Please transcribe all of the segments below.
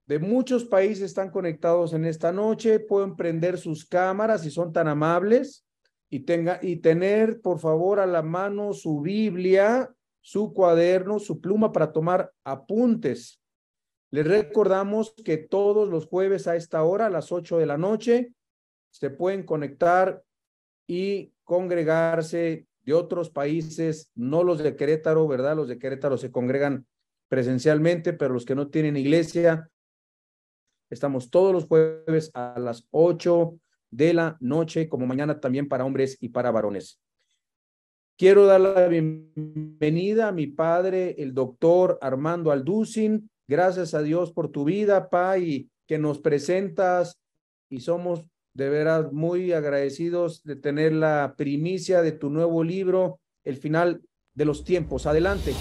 de muchos países están conectados en esta noche. Pueden prender sus cámaras si son tan amables y tener, por favor, a la mano su Biblia, su cuaderno, su pluma para tomar apuntes. Les recordamos que todos los jueves a esta hora, a las 8 de la noche, se pueden conectar y congregarse de otros países, no los de Querétaro, ¿verdad? Los de Querétaro se congregan presencialmente, pero los que no tienen iglesia, estamos todos los jueves a las 8 de la noche, como mañana también para hombres y para varones. Quiero dar la bienvenida a mi padre, el doctor Armando Alducin. Gracias a Dios por tu vida, pa, y que nos presentas, y somos de veras muy agradecidos de tener la primicia de tu nuevo libro, El final de los tiempos. Adelante.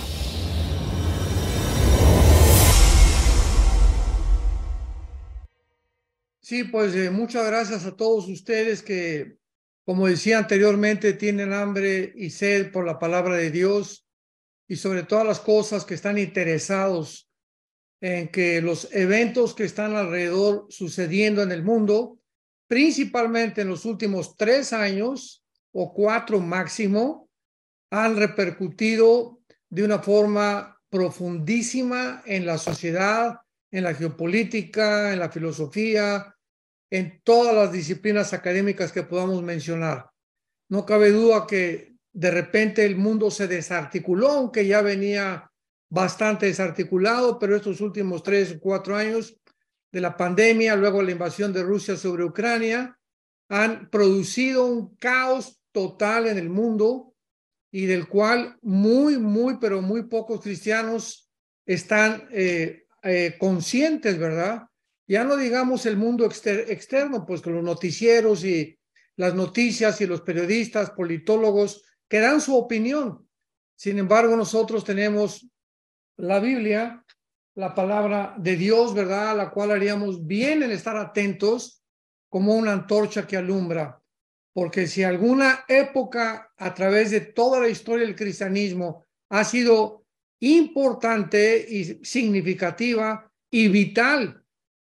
Sí, pues muchas gracias a todos ustedes que, como decía anteriormente, tienen hambre y sed por la palabra de Dios y sobre todas las cosas que están interesados en que los eventos que están alrededor sucediendo en el mundo, principalmente en los últimos 3 años o 4 máximo, han repercutido de una forma profundísima en la sociedad, en la geopolítica, en la filosofía, en todas las disciplinas académicas que podamos mencionar. No cabe duda que de repente el mundo se desarticuló, aunque ya venía bastante desarticulado, pero estos últimos 3 o 4 años de la pandemia, luego la invasión de Rusia sobre Ucrania, han producido un caos total en el mundo y del cual pero muy pocos cristianos están conscientes, ¿verdad? Ya no digamos el mundo externo, pues con los noticieros y las noticias y los periodistas, politólogos, que dan su opinión. Sin embargo, nosotros tenemos la Biblia, la palabra de Dios, ¿verdad? A la cual haríamos bien en estar atentos como una antorcha que alumbra. Porque si alguna época a través de toda la historia del cristianismo ha sido importante y significativa y vital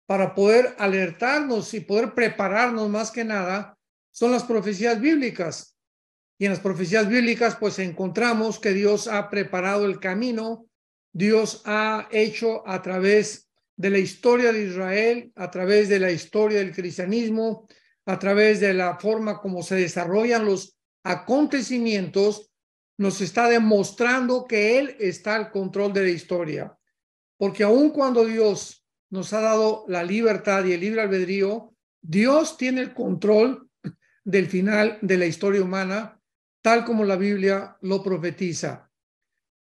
para poder alertarnos y poder prepararnos más que nada, son las profecías bíblicas. Y en las profecías bíblicas pues encontramos que Dios ha preparado el camino, Dios ha hecho a través de la historia de Israel, a través de la historia del cristianismo, a través de la forma como se desarrollan los acontecimientos, nos está demostrando que Él está al control de la historia. Porque aun cuando Dios nos ha dado la libertad y el libre albedrío, Dios tiene el control del final de la historia humana, tal como la Biblia lo profetiza.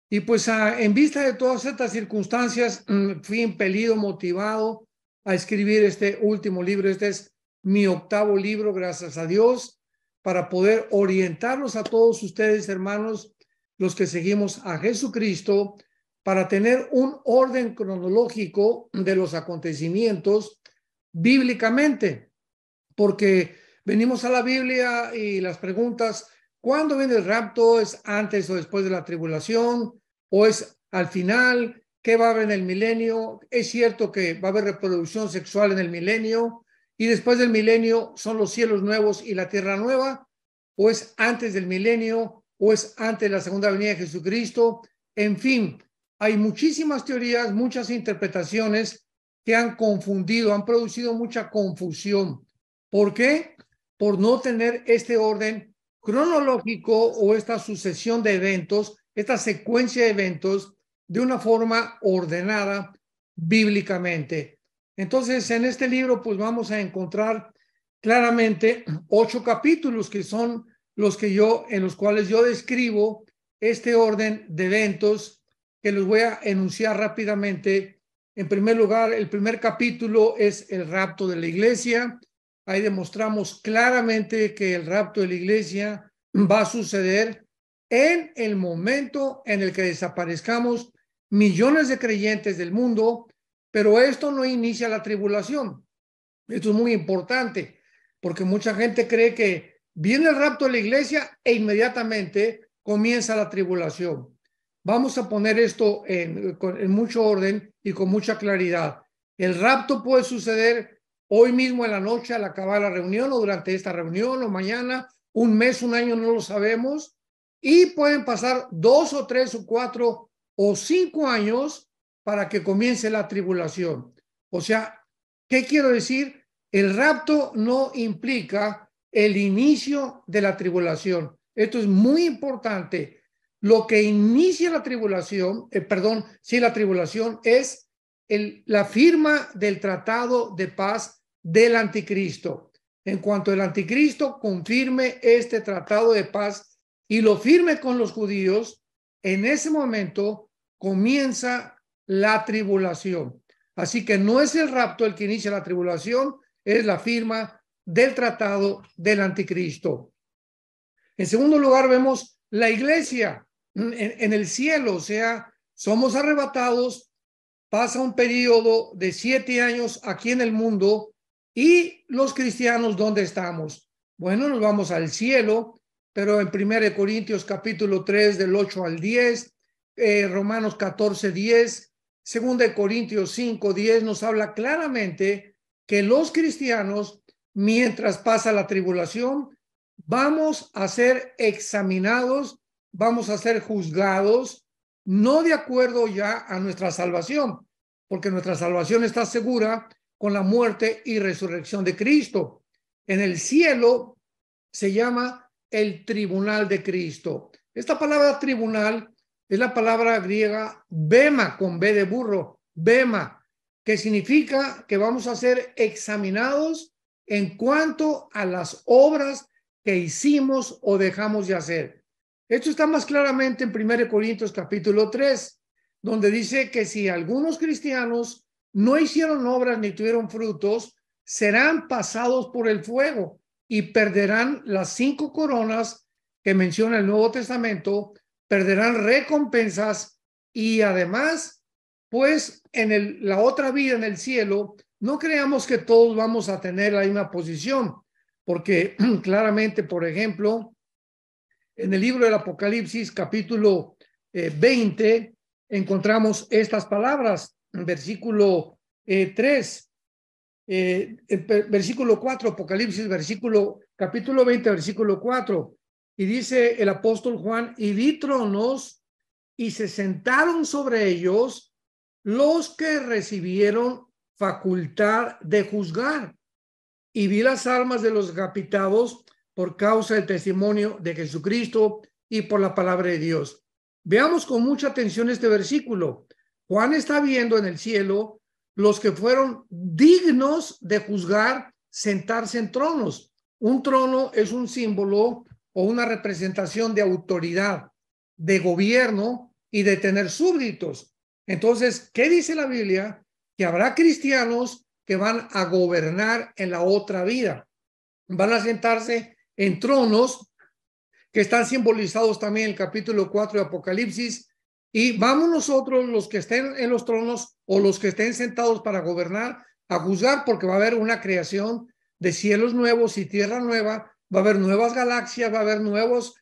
Y pues en vista de todas estas circunstancias, fui impelido, motivado a escribir este último libro. Este es mi 8º libro, gracias a Dios, para poder orientarlos a todos ustedes, hermanos, los que seguimos a Jesucristo, para tener un orden cronológico de los acontecimientos bíblicamente. Porque venimos a la Biblia y las preguntas, ¿cuándo viene el rapto? ¿Es antes o después de la tribulación? ¿O es al final? ¿Qué va a haber en el milenio? ¿Es cierto que va a haber reproducción sexual en el milenio? ¿Y después del milenio son los cielos nuevos y la tierra nueva? ¿O es antes del milenio? ¿O es antes de la segunda venida de Jesucristo? En fin, hay muchísimas teorías, muchas interpretaciones que han confundido, han producido mucha confusión. ¿Por qué? Por no tener este orden cronológico o esta sucesión de eventos, esta secuencia de eventos de una forma ordenada bíblicamente. Entonces, en este libro, pues vamos a encontrar claramente 8 capítulos que son en los cuales yo describo este orden de eventos que los voy a enunciar rápidamente. En primer lugar, el primer capítulo es el rapto de la iglesia. Ahí demostramos claramente que el rapto de la iglesia va a suceder en el momento en el que desaparezcamos millones de creyentes del mundo, pero esto no inicia la tribulación. Esto es muy importante, porque mucha gente cree que viene el rapto de la iglesia e inmediatamente comienza la tribulación. Vamos a poner esto en mucho orden y con mucha claridad. El rapto puede suceder hoy mismo en la noche al acabar la reunión o durante esta reunión o mañana, un mes, un año, no lo sabemos. Y pueden pasar 2 o 3 o 4 o 5 años para que comience la tribulación. O sea, ¿qué quiero decir? El rapto no implica el inicio de la tribulación. Esto es muy importante. Lo que inicia la tribulación, la tribulación es la firma del tratado de paz del anticristo. En cuanto el anticristo confirme este tratado de paz y lo firme con los judíos, en ese momento comienza la tribulación. Así que no es el rapto el que inicia la tribulación, es la firma del tratado del anticristo. En segundo lugar, vemos la iglesia en el cielo, o sea, somos arrebatados, pasa un periodo de 7 años aquí en el mundo y los cristianos, ¿dónde estamos? Bueno, nos vamos al cielo, pero en 1 Corintios capítulo 3 del 8 al 10, Romanos 14, 10, 2 Corintios 5, 10 nos habla claramente que los cristianos, mientras pasa la tribulación, vamos a ser examinados, vamos a ser juzgados, no de acuerdo ya a nuestra salvación, porque nuestra salvación está segura con la muerte y resurrección de Cristo. En el cielo se llama el tribunal de Cristo. Esta palabra tribunal es la palabra griega bema, con B de burro, bema, que significa que vamos a ser examinados en cuanto a las obras que hicimos o dejamos de hacer. Esto está más claramente en 1 Corintios capítulo 3, donde dice que si algunos cristianos no hicieron obras ni tuvieron frutos, serán pasados por el fuego y perderán las 5 coronas que menciona el Nuevo Testamento, perderán recompensas y además, pues en la otra vida en el cielo, no creamos que todos vamos a tener la misma posición, porque claramente, por ejemplo, en el libro del Apocalipsis, capítulo 20, encontramos estas palabras, en versículo 3, versículo 4, Apocalipsis, capítulo 20, versículo 4, y dice el apóstol Juan, y vi tronos, y se sentaron sobre ellos los que recibieron facultad de juzgar, y vi las almas de los decapitados por causa del testimonio de Jesucristo y por la palabra de Dios. Veamos con mucha atención este versículo. Juan está viendo en el cielo los que fueron dignos de juzgar, sentarse en tronos. Un trono es un símbolo o una representación de autoridad, de gobierno y de tener súbditos. Entonces, ¿qué dice la Biblia? Que habrá cristianos que van a gobernar en la otra vida. Van a sentarse en tronos que están simbolizados también en el capítulo 4 de Apocalipsis. Y vamos nosotros, los que estén en los tronos o los que estén sentados para gobernar, a juzgar, porque va a haber una creación de cielos nuevos y tierra nueva, va a haber nuevas galaxias, va a haber nuevas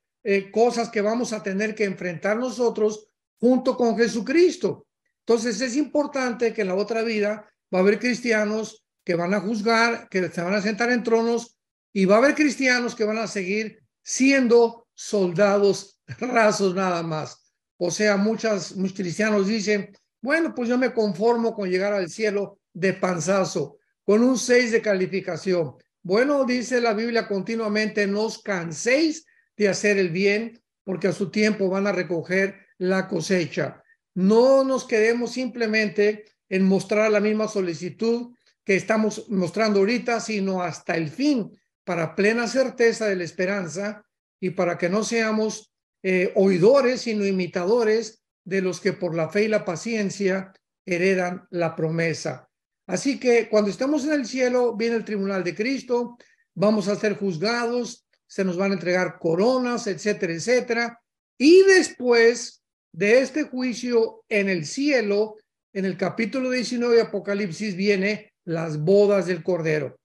cosas que vamos a tener que enfrentar nosotros junto con Jesucristo. Entonces es importante que en la otra vida va a haber cristianos que van a juzgar, que se van a sentar en tronos, y va a haber cristianos que van a seguir siendo soldados rasos nada más. O sea, muchos cristianos dicen, bueno, pues yo me conformo con llegar al cielo de panzazo, con un 6 de calificación. Bueno, dice la Biblia continuamente, no os canséis de hacer el bien, porque a su tiempo van a recoger la cosecha. No nos quedemos simplemente en mostrar la misma solicitud que estamos mostrando ahorita, sino hasta el fin, para plena certeza de la esperanza y para que no seamos oidores, sino imitadores de los que por la fe y la paciencia heredan la promesa. Así que cuando estemos en el cielo, viene el tribunal de Cristo, vamos a ser juzgados, se nos van a entregar coronas, etcétera, etcétera. Y después de este juicio en el cielo, en el capítulo 19 de Apocalipsis, viene las bodas del Cordero.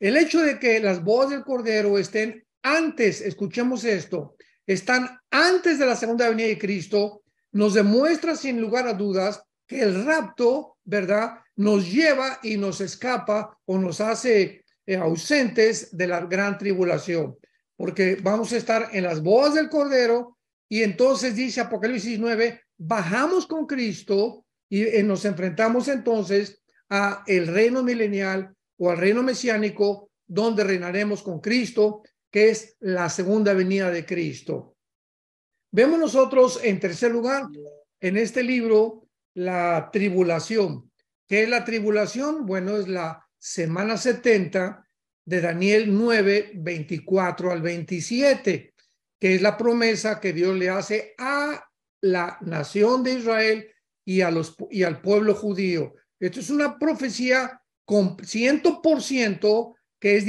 El hecho de que las bodas del Cordero estén antes, escuchemos esto, están antes de la segunda venida de Cristo, nos demuestra sin lugar a dudas que el rapto, ¿verdad?, nos lleva y nos escapa o nos hace ausentes de la gran tribulación, porque vamos a estar en las bodas del Cordero. Y entonces dice Apocalipsis 9, bajamos con Cristo y nos enfrentamos entonces a el reino milenial o al reino mesiánico, donde reinaremos con Cristo, que es la segunda venida de Cristo. Vemos nosotros en tercer lugar en este libro la tribulación. ¿Qué es la tribulación? Bueno, es la semana 70 de Daniel 9, 24 al 27, que es la promesa que Dios le hace a la nación de Israel y al pueblo judío. Esto es una profecía con 100% que es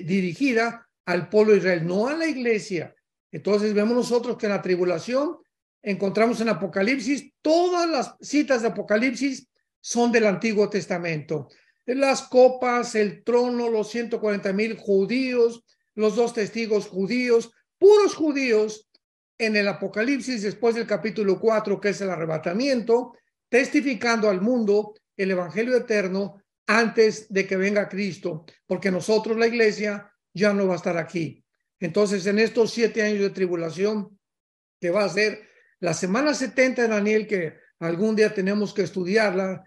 dirigida al pueblo de Israel, no a la iglesia. Entonces vemos nosotros que en la tribulación encontramos en Apocalipsis, todas las citas de Apocalipsis son del Antiguo Testamento. Las copas, el trono, los 140,000 judíos, los 2 testigos judíos, puros judíos en el Apocalipsis después del capítulo 4, que es el arrebatamiento, testificando al mundo el evangelio eterno antes de que venga Cristo, porque nosotros, la iglesia, ya no va a estar aquí. Entonces, en estos 7 años de tribulación, que va a ser la semana 70 de Daniel, que algún día tenemos que estudiarla,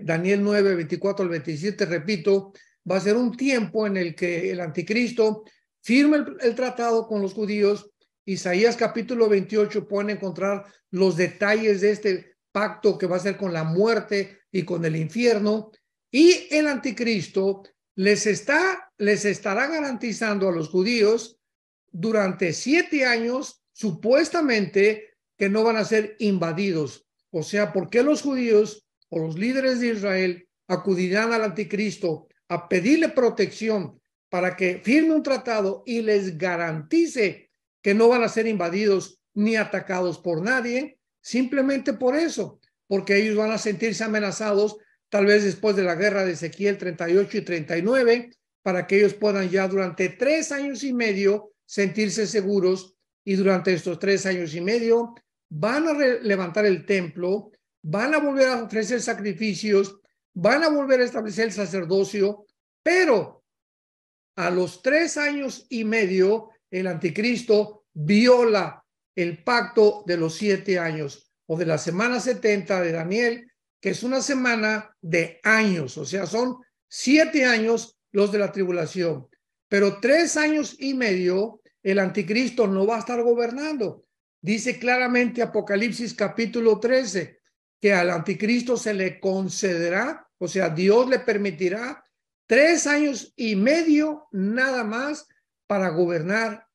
Daniel 9, 24 al 27, repito, va a ser un tiempo en el que el anticristo firma el tratado con los judíos. Isaías capítulo 28 pueden encontrar los detalles de este pacto que va a ser con la muerte y con el infierno, y el anticristo les estará garantizando a los judíos durante 7 años supuestamente que no van a ser invadidos. O sea, ¿por qué los judíos o los líderes de Israel acudirán al anticristo a pedirle protección para que firme un tratado y les garantice que no van a ser invadidos ni atacados por nadie? Simplemente por eso, porque ellos van a sentirse amenazados tal vez después de la guerra de Ezequiel 38 y 39, para que ellos puedan ya durante 3 años y medio sentirse seguros. Y durante estos 3 años y medio van a levantar el templo, van a volver a ofrecer sacrificios, van a volver a establecer el sacerdocio, pero a los 3 años y medio el anticristo viola el pacto de los 7 años o de la semana 70 de Daniel, que es una semana de años, o sea, son 7 años los de la tribulación, pero 3 años y medio el anticristo no va a estar gobernando. Dice claramente Apocalipsis capítulo 13 que al anticristo se le concederá, o sea, Dios le permitirá 3 años y medio nada más para gobernar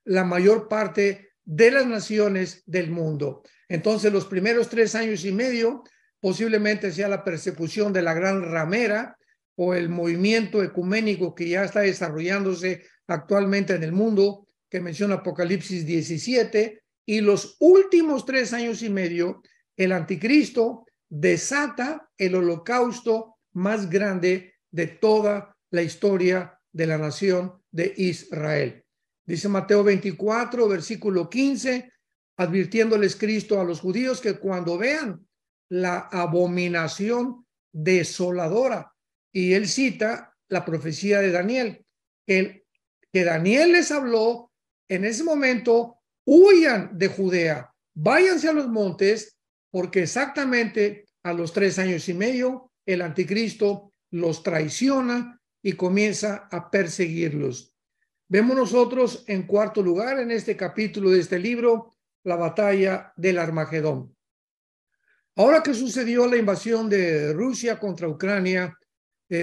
la mayor parte de las naciones del mundo. Entonces, los primeros 3 años y medio posiblemente sea la persecución de la gran ramera o el movimiento ecuménico que ya está desarrollándose actualmente en el mundo, que menciona Apocalipsis 17, y los últimos 3 años y medio, el anticristo desata el holocausto más grande de toda la historia de la nación de Israel. Dice Mateo 24, versículo 15, advirtiéndoles Cristo a los judíos que cuando vean la abominación desoladora, y él cita la profecía de Daniel, que Daniel les habló en ese momento: huyan de Judea, váyanse a los montes, porque exactamente a los 3 años y medio el anticristo los traiciona y comienza a perseguirlos. Vemos nosotros en cuarto lugar en este capítulo de este libro la batalla del Armagedón. Ahora que sucedió la invasión de Rusia contra Ucrania,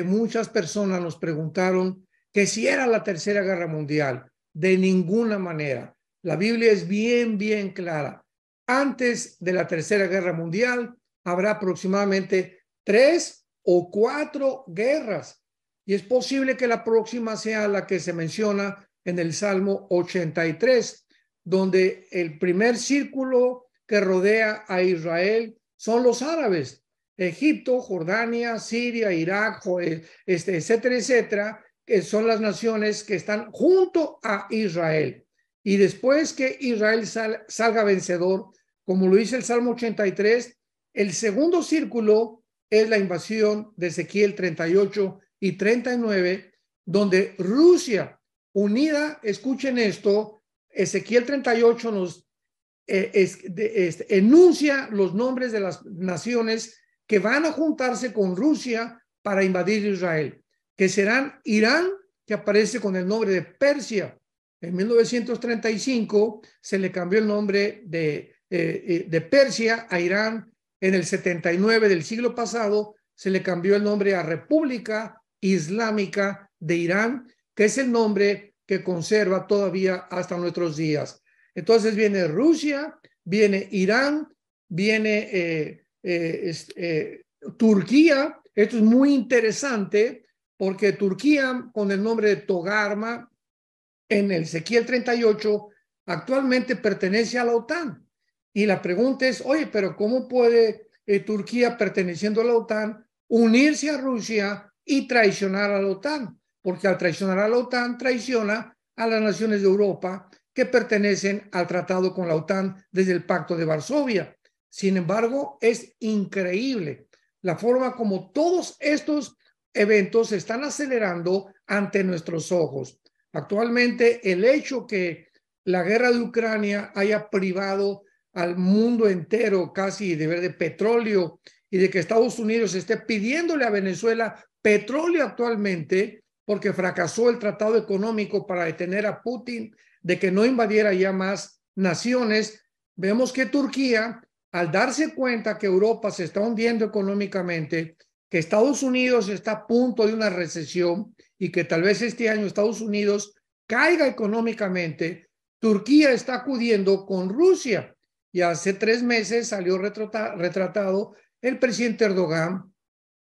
muchas personas nos preguntaron que si era la Tercera Guerra Mundial. De ninguna manera. La Biblia es bien clara. Antes de la Tercera Guerra Mundial habrá aproximadamente 3 o 4 guerras. Y es posible que la próxima sea la que se menciona en el Salmo 83, donde el primer círculo que rodea a Israel son los árabes. Egipto, Jordania, Siria, Irak, etcétera, etcétera, que son las naciones que están junto a Israel. Y después que Israel salga vencedor, como lo dice el Salmo 83, el segundo círculo es la invasión de Ezequiel 38 y 39, donde Rusia unida, escuchen esto, Ezequiel 38 nos enuncia los nombres de las naciones que van a juntarse con Rusia para invadir Israel, que serán Irán, que aparece con el nombre de Persia. En 1935 se le cambió el nombre de Persia a Irán. En el 79 del siglo pasado se le cambió el nombre a República Islámica de Irán, que es el nombre que conserva todavía hasta nuestros días. Entonces viene Rusia, viene Irán, viene Turquía. Esto es muy interesante porque Turquía, con el nombre de Togarma, en el Ezequiel 38, actualmente pertenece a la OTAN. Y la pregunta es, oye, pero ¿cómo puede Turquía, perteneciendo a la OTAN, unirse a Rusia y traicionar a la OTAN? Porque al traicionar a la OTAN, traiciona a las naciones de Europa que pertenecen al tratado con la OTAN desde el Pacto de Varsovia. Sin embargo, es increíble la forma como todos estos eventos se están acelerando ante nuestros ojos. Actualmente, el hecho que la guerra de Ucrania haya privado al mundo entero casi de petróleo y de que Estados Unidos esté pidiéndole a Venezuela petróleo actualmente porque fracasó el tratado económico para detener a Putin de que no invadiera ya más naciones. Vemos que Turquía, al darse cuenta que Europa se está hundiendo económicamente, que Estados Unidos está a punto de una recesión y que tal vez este año Estados Unidos caiga económicamente, Turquía está acudiendo con Rusia. Y hace 3 meses salió retratado el presidente Erdogan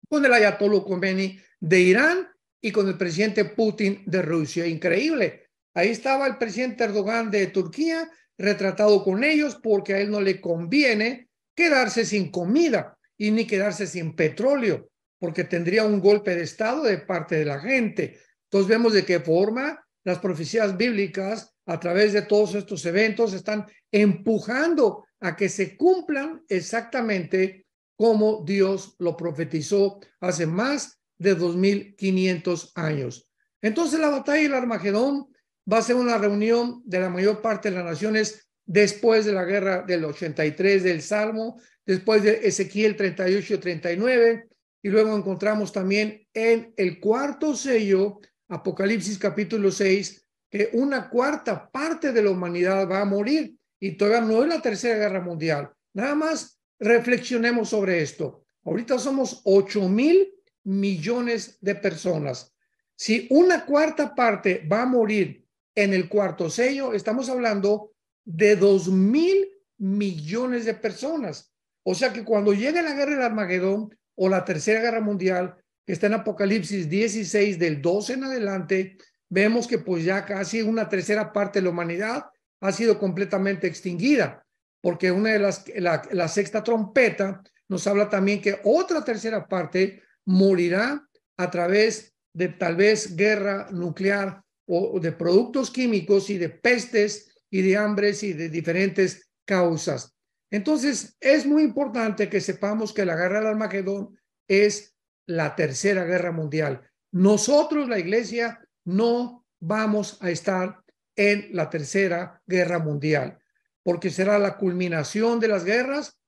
con el ayatolá Khomeini de Irán y con el presidente Putin de Rusia. Increíble. Ahí estaba el presidente Erdogan de Turquía retratado con ellos porque a él no le conviene quedarse sin comida y ni quedarse sin petróleo, porque tendría un golpe de estado de parte de la gente. Entonces vemos de qué forma las profecías bíblicas a través de todos estos eventos están empujando a que se cumplan exactamente como Dios lo profetizó hace más de 2500 años. Entonces la batalla del Armagedón va a ser una reunión de la mayor parte de las naciones después de la guerra del 83 del Salmo, después de Ezequiel 38 y 39, y luego encontramos también en el cuarto sello, Apocalipsis capítulo 6, que una cuarta parte de la humanidad va a morir, y todavía no es la tercera guerra mundial. Nada más reflexionemos sobre esto. Ahorita somos 8,000 millones de personas. Si una cuarta parte va a morir en el cuarto sello, estamos hablando de 2,000 millones de personas. O sea que cuando llegue la guerra del Armagedón o la tercera guerra mundial, que está en Apocalipsis 16 del 12 en adelante, vemos que pues ya casi una tercera parte de la humanidad ha sido completamente extinguida, porque una de la sexta trompeta nos habla también que otra tercera parte morirá a través de tal vez guerra nuclear o de productos químicos y de pestes y de hambres y de diferentes causas. Entonces, es muy importante que sepamos que la guerra del Armagedón es la tercera guerra mundial. Nosotros, la iglesia, no vamos a estar en la tercera guerra mundial, porque será la culminación de las guerras.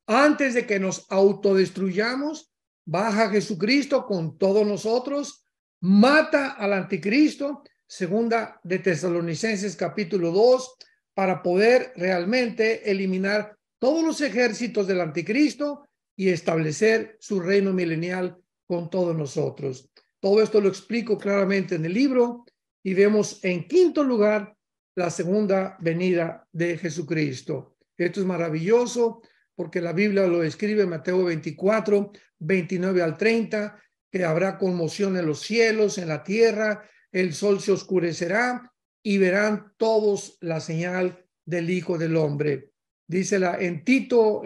Antes de que nos autodestruyamos, baja Jesucristo con todos nosotros, mata al anticristo, segunda de Tesalonicenses capítulo 2, para poder realmente eliminar todos los ejércitos del anticristo y establecer su reino milenial con todos nosotros. Todo esto lo explico claramente en el libro y vemos en quinto lugar la segunda venida de Jesucristo. Esto es maravilloso porque la Biblia lo describe en Mateo 24, 29 al 30, que habrá conmoción en los cielos, en la tierra, el sol se oscurecerá y verán todos la señal del Hijo del Hombre. Dice en Tito,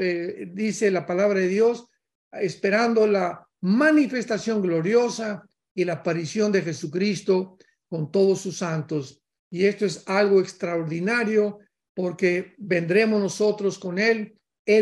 dice la palabra de Dios, esperando la manifestación gloriosa y la aparición de Jesucristo con todos sus santos. Y esto es algo extraordinario porque vendremos nosotros con él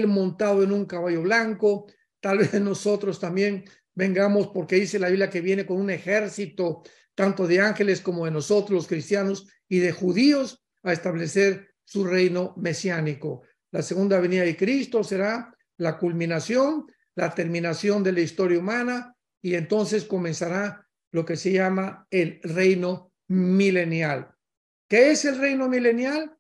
montado en un caballo blanco, tal vez nosotros también vengamos, porque dice la Biblia que viene con un ejército, tanto de ángeles como de nosotros, los cristianos, y de judíos, a establecer su reino mesiánico. La segunda venida de Cristo será la culminación, la terminación de la historia humana, y entonces comenzará lo que se llama el reino milenial. ¿Qué es el reino milenial?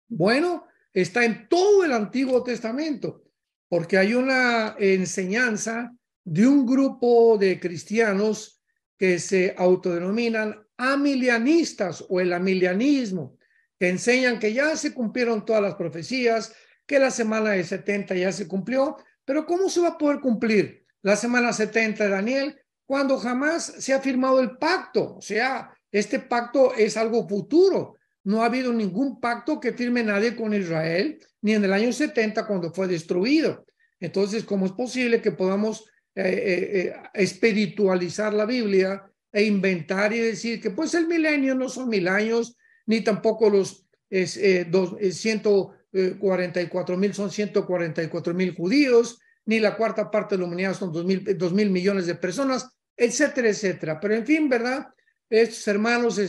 Bueno, está en todo el Antiguo Testamento, porque hay una enseñanza de un grupo de cristianos que se autodenominan amilianistas o el amilianismo, que enseñan que ya se cumplieron todas las profecías, que la semana de 70 ya se cumplió, pero ¿cómo se va a poder cumplir la semana 70 de Daniel cuando jamás se ha firmado el pacto? O sea, este pacto es algo futuro. No ha habido ningún pacto que firme nadie con Israel, ni en el año 70 cuando fue destruido. Entonces, ¿cómo es posible que podamos espiritualizar la Biblia e inventar y decir que pues el milenio no son 1000 años, ni tampoco los 144,000 son 144,000 judíos, ni la cuarta parte de la humanidad son 2,000 millones de personas, etcétera, etcétera? Pero en fin, ¿verdad? Estos hermanos,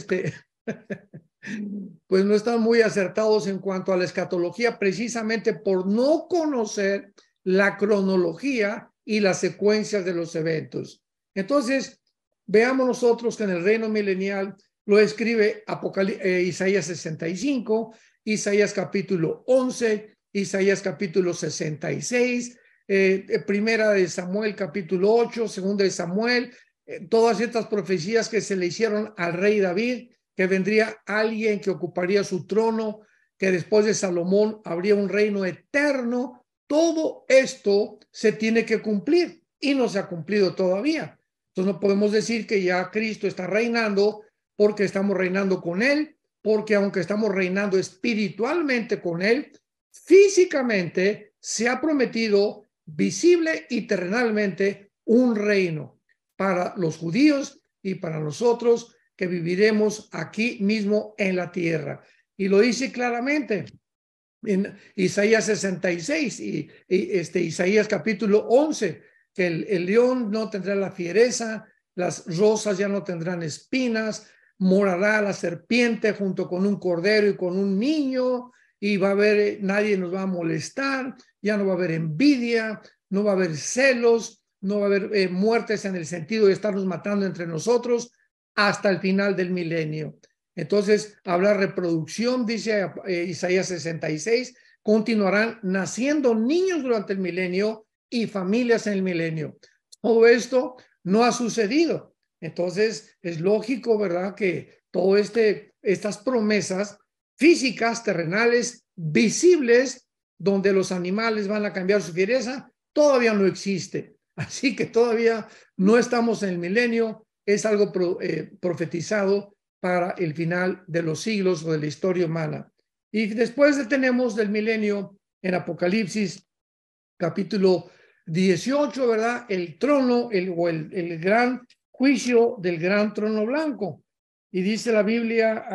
pues no están muy acertados en cuanto a la escatología, precisamente por no conocer la cronología y las secuencias de los eventos. Entonces, veamos nosotros que en el reino milenial lo escribe Isaías 65, Isaías capítulo 11, Isaías capítulo 66, primera de Samuel capítulo 8, segunda de Samuel, todas estas profecías que se le hicieron al rey David, que vendría alguien que ocuparía su trono, que después de Salomón habría un reino eterno. Todo esto se tiene que cumplir y no se ha cumplido todavía. Entonces no podemos decir que ya Cristo está reinando porque estamos reinando con él, porque aunque estamos reinando espiritualmente con él, físicamente se ha prometido visible y terrenalmente un reino para los judíos y para nosotros que viviremos aquí mismo en la tierra. Y lo dice claramente en Isaías 66 y Isaías capítulo 11, que el león no tendrá la fiereza, las rosas ya no tendrán espinas, morará la serpiente junto con un cordero y con un niño, y va a haber, nadie nos va a molestar, ya no va a haber envidia, no va a haber celos, no va a haber muertes en el sentido de estarnos matando entre nosotros hasta el final del milenio. Entonces, habrá reproducción, dice Isaías 66, continuarán naciendo niños durante el milenio y familias en el milenio. Todo esto no ha sucedido. Entonces, es lógico, ¿verdad?, que todo estas promesas físicas, terrenales, visibles, donde los animales van a cambiar su fiereza, todavía no existe. Así que todavía no estamos en el milenio, es algo profetizado para el final de los siglos o de la historia humana. Y después tenemos del milenio en Apocalipsis capítulo 18, ¿verdad? El trono, el gran juicio del gran trono blanco. Y dice la Biblia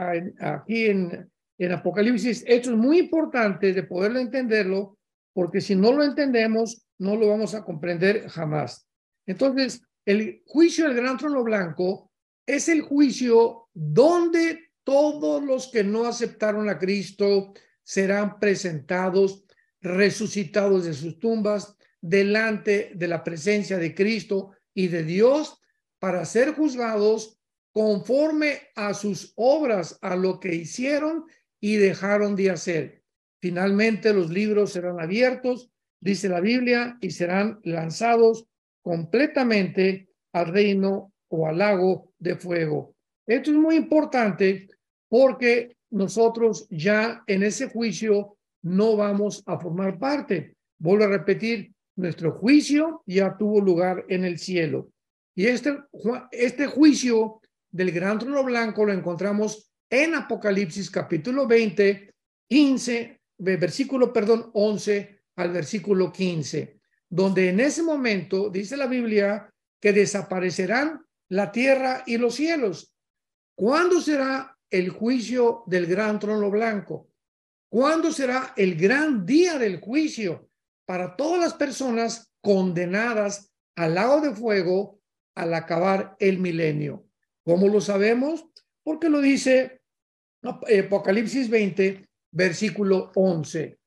aquí en Apocalipsis, esto es muy importante de poderlo entenderlo, porque si no lo entendemos, no lo vamos a comprender jamás. Entonces, el juicio del gran trono blanco es el juicio donde todos los que no aceptaron a Cristo serán presentados, resucitados de sus tumbas, delante de la presencia de Cristo y de Dios para ser juzgados conforme a sus obras, a lo que hicieron y dejaron de hacer. Finalmente los libros serán abiertos, dice la Biblia, y serán lanzados completamente al reino o al lago de fuego. Esto es muy importante porque nosotros ya en ese juicio no vamos a formar parte. Vuelvo a repetir, nuestro juicio ya tuvo lugar en el cielo. Y este juicio del gran trono blanco lo encontramos en Apocalipsis capítulo 20, 15, versículo, 11 al versículo 15, donde en ese momento dice la Biblia que desaparecerán la tierra y los cielos. ¿Cuándo será el juicio del gran trono blanco? ¿Cuándo será el gran día del juicio para todas las personas condenadas al lago de fuego al acabar el milenio. ¿Cómo lo sabemos? Porque lo dice Apocalipsis 20, versículo 11.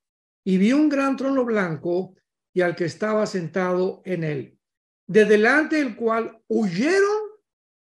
Y vi un gran trono blanco y al que estaba sentado en él, de delante del cual huyeron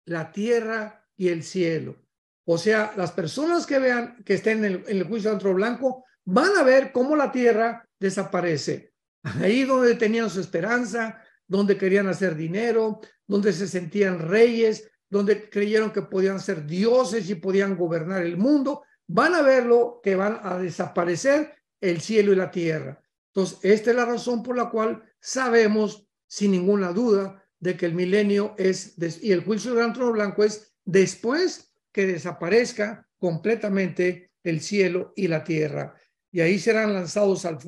la tierra y el cielo. O sea, las personas que vean, que estén en el juicio del trono blanco, van a ver cómo la tierra desaparece. Ahí donde tenían su esperanza, donde querían hacer dinero, donde se sentían reyes, donde creyeron que podían ser dioses y podían gobernar el mundo, van a verlo que van a desaparecer el cielo y la tierra. Entonces, esta es la razón por la cual sabemos sin ninguna duda de que el milenio es, y el juicio del gran trono blanco es después que desaparezca completamente el cielo y la tierra. Y ahí serán lanzados al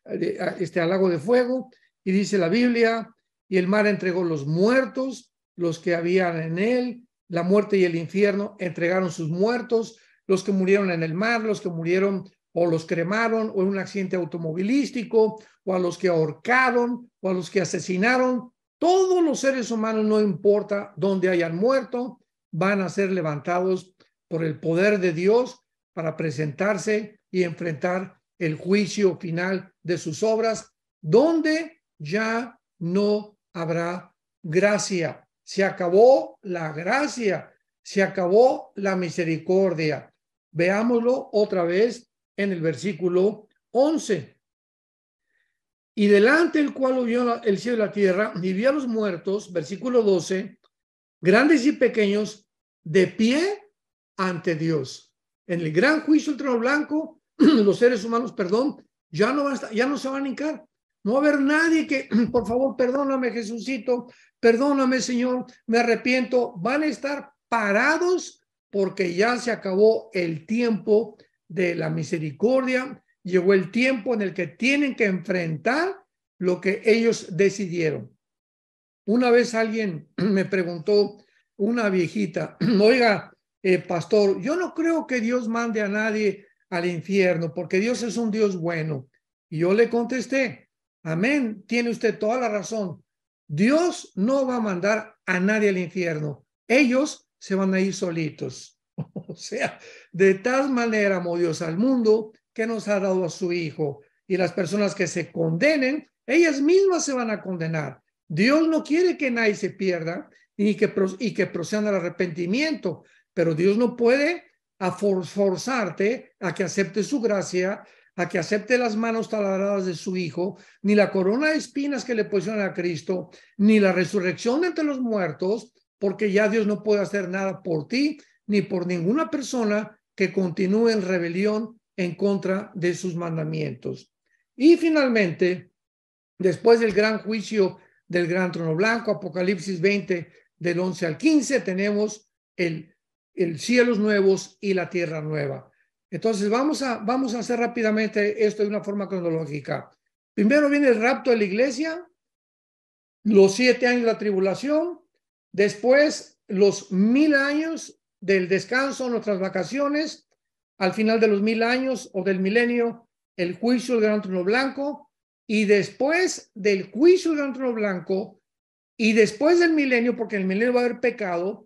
al lago de fuego. Y dice la Biblia, y el mar entregó los muertos, los que habían en él, la muerte y el infierno entregaron sus muertos, los que murieron en el mar, los que murieron o los cremaron o en un accidente automovilístico, o a los que ahorcaron, o a los que asesinaron. Todos los seres humanos, no importa dónde hayan muerto, van a ser levantados por el poder de Dios para presentarse y enfrentar el juicio final de sus obras, donde ya no habrá gracia. Se acabó la gracia, se acabó la misericordia. Veámoslo otra vez en el versículo 11. Y delante del cual huyó el cielo y la tierra, y vi a los muertos, versículo 12, grandes y pequeños, de pie ante Dios. En el gran juicio del trono blanco, los seres humanos, ya no se van a hincar. No va a haber nadie que, por favor, perdóname, Jesucito, perdóname, Señor, me arrepiento. Van a estar parados porque ya se acabó el tiempo de la misericordia. Llegó el tiempo en el que tienen que enfrentar lo que ellos decidieron. Una vez alguien me preguntó, una viejita, oiga, pastor, yo no creo que Dios mande a nadie al infierno porque Dios es un Dios bueno. Y yo le contesté, amén, tiene usted toda la razón. Dios no va a mandar a nadie al infierno. Ellos se van a ir solitos. O sea, de tal manera amó Dios al mundo que nos ha dado a su Hijo. Y las personas que se condenen, ellas mismas se van a condenar. Dios no quiere que nadie se pierda y que procedan al arrepentimiento, pero Dios no puede forzarte a que acepte su gracia, a que acepte las manos taladradas de su Hijo, ni la corona de espinas que le pusieron a Cristo, ni la resurrección de entre los muertos, porque ya Dios no puede hacer nada por ti, ni por ninguna persona que continúe en rebelión en contra de sus mandamientos. Y finalmente, después del gran juicio del gran trono blanco, Apocalipsis 20, del 11 al 15, tenemos el cielos nuevos y la tierra nueva. Entonces vamos a hacer rápidamente esto de una forma cronológica. Primero viene el rapto de la iglesia, los 7 años de la tribulación, después los 1000 años del descanso, nuestras vacaciones, al final de los 1000 años o del milenio, el juicio del gran trono blanco, y después del juicio del gran trono blanco, y después del milenio, porque en el milenio va a haber pecado,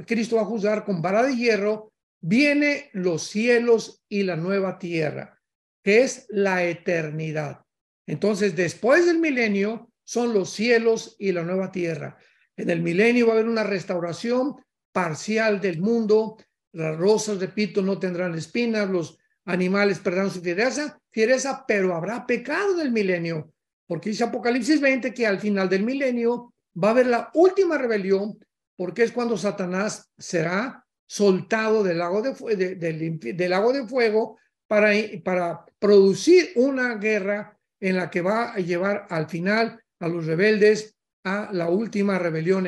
Cristo va a juzgar con vara de hierro, viene los cielos y la nueva tierra, que es la eternidad. Entonces, después del milenio, son los cielos y la nueva tierra. En el milenio va a haber una restauración parcial del mundo. Las rosas, repito, no tendrán espinas, los animales perderán su fiereza, pero habrá pecado en el milenio, porque dice Apocalipsis 20 que al final del milenio va a haber la última rebelión, porque es cuando Satanás será soltado del lago del lago de fuego para producir una guerra en la que va a llevar al final a los rebeldes a la última rebelión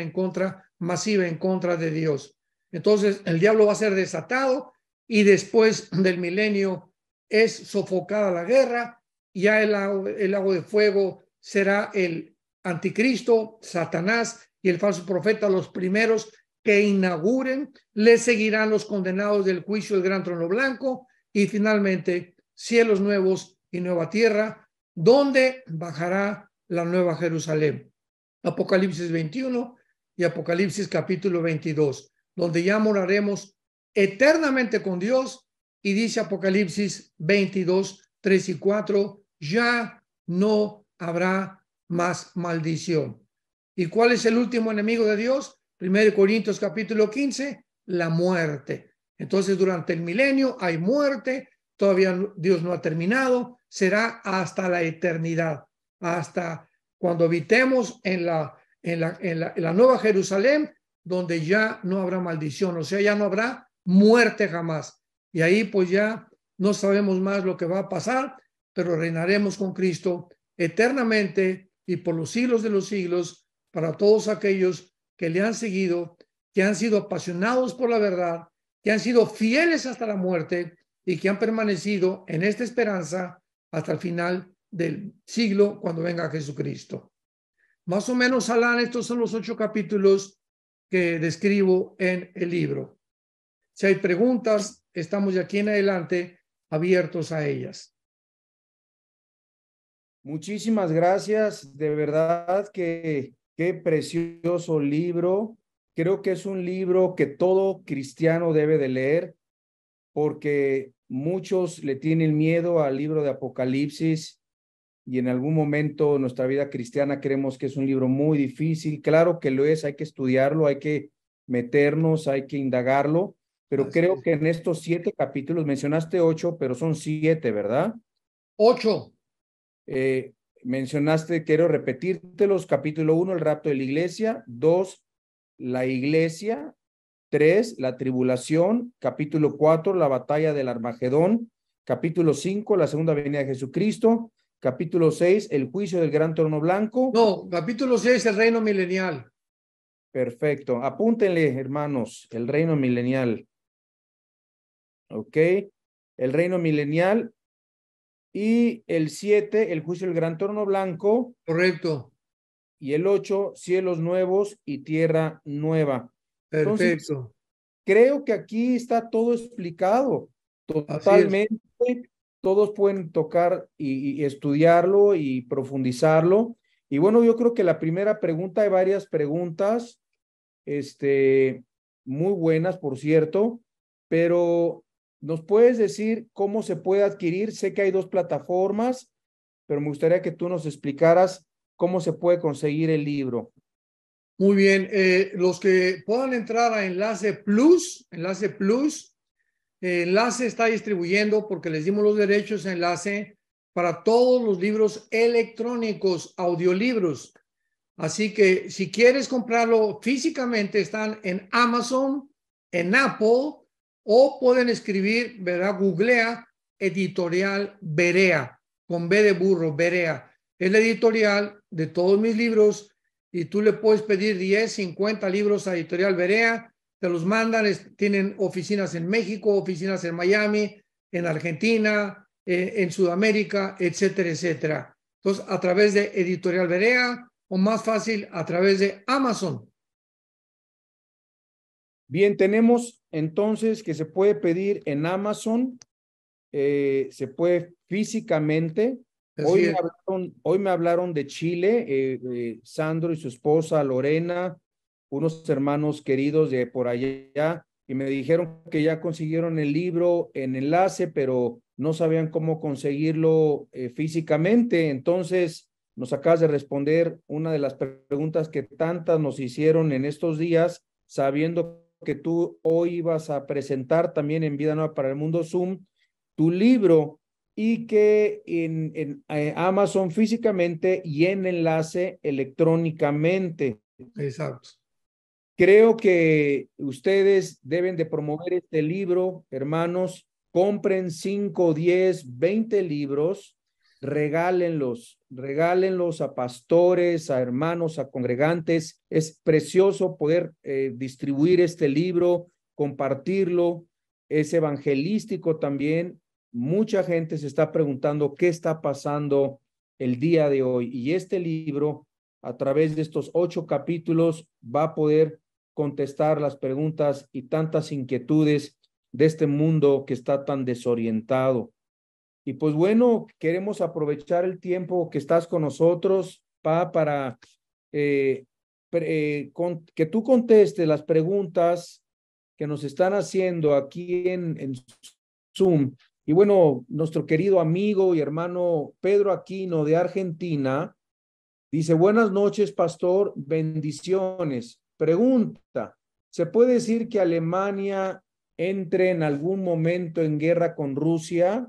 masiva en contra de Dios. Entonces el diablo va a ser desatado y después del milenio es sofocada la guerra. Ya el lago de fuego será el anticristo, Satanás y el falso profeta, los primeros que inauguren. Le seguirán los condenados del juicio del gran trono blanco y finalmente cielos nuevos y nueva tierra, donde bajará la Nueva Jerusalén. Apocalipsis 21 y Apocalipsis capítulo 22, donde ya moraremos eternamente con Dios. Y dice Apocalipsis 22, 3 y 4, ya no habrá más maldición. ¿Y cuál es el último enemigo de Dios? 1 Corintios capítulo 15, la muerte. Entonces, durante el milenio hay muerte, todavía Dios no ha terminado, será hasta la eternidad, hasta cuando habitemos en la Nueva Jerusalén, donde ya no habrá maldición, o sea, ya no habrá muerte jamás. Y ahí pues ya no sabemos más lo que va a pasar, pero reinaremos con Cristo eternamente y por los siglos de los siglos para todos aquellos que le han seguido, que han sido apasionados por la verdad, que han sido fieles hasta la muerte y que han permanecido en esta esperanza hasta el final del siglo cuando venga Jesucristo. Más o menos, Alan, estos son los 8 capítulos que describo en el libro. Si hay preguntas, estamos de aquí en adelante abiertos a ellas. Muchísimas gracias, de verdad que qué precioso libro. Creo que es un libro que todo cristiano debe de leer, porque muchos le tienen miedo al libro de Apocalipsis y en algún momento de nuestra vida cristiana creemos que es un libro muy difícil. Claro que lo es, hay que estudiarlo, hay que meternos, hay que indagarlo, pero Así creo es. que en estos 7 capítulos, mencionaste 8, pero son 7, ¿verdad? 8. Mencionaste, quiero repetírtelos: capítulo 1, el rapto de la iglesia; 2, la iglesia; 3, la tribulación; capítulo 4, la batalla del Armagedón; capítulo 5, la segunda venida de Jesucristo; capítulo 6, el juicio del gran trono blanco. No, capítulo 6, el reino milenial. Perfecto, apúntenle, hermanos, el reino milenial. Ok, el reino milenial. Y el 7, el juicio del gran trono blanco. Correcto. Y el 8, cielos nuevos y tierra nueva. Entonces, Perfecto. creo que aquí está todo explicado Así es. totalmente. Todos pueden tocar y estudiarlo y profundizarlo. Y bueno, yo creo que la primera pregunta, hay varias preguntas, muy buenas, por cierto, pero ¿nos puedes decir cómo se puede adquirir? Sé que hay 2 plataformas, pero me gustaría que tú nos explicaras cómo se puede conseguir el libro. Muy bien. Los que puedan entrar a Enlace Plus, Enlace está distribuyendo, porque les dimos los derechos a Enlace para todos los libros electrónicos, audiolibros. Así que si quieres comprarlo físicamente, están en Amazon, en Apple, o pueden escribir, ¿verdad? Googlea Editorial Berea, con B de burro, Berea. Es la editorial de todos mis libros y tú le puedes pedir 10, 50 libros a Editorial Berea, te los mandan, tienen oficinas en México, oficinas en Miami, en Argentina, en Sudamérica, etcétera, etcétera. Entonces, a través de Editorial Berea, o más fácil, a través de Amazon. Bien, tenemos entonces que se puede pedir en Amazon, se puede físicamente. Así es. Hoy me hablaron de Chile, Sandro y su esposa Lorena, unos hermanos queridos de por allá, y me dijeron que ya consiguieron el libro en Enlace, pero no sabían cómo conseguirlo físicamente. Entonces, nos acabas de responder una de las preguntas que tantas nos hicieron en estos días, sabiendo que tú hoy ibas a presentar también en Vida Nueva para el Mundo Zoom tu libro, y que en Amazon físicamente y en Enlace electrónicamente. Exacto. Creo que ustedes deben de promover este libro, hermanos. Compren 5, 10, 20 libros, regálenlos a pastores, a hermanos, a congregantes. Es precioso poder distribuir este libro, compartirlo. Es evangelístico también. Mucha gente se está preguntando qué está pasando el día de hoy, y este libro, a través de estos 8 capítulos, va a poder contestar las preguntas y tantas inquietudes de este mundo que está tan desorientado. Y pues bueno, queremos aprovechar el tiempo que estás con nosotros, para que tú contestes las preguntas que nos están haciendo aquí en Zoom. Y bueno, nuestro querido amigo y hermano Pedro Aquino de Argentina dice, buenas noches, pastor, bendiciones. Pregunta, ¿se puede decir que Alemania entre en algún momento en guerra con Rusia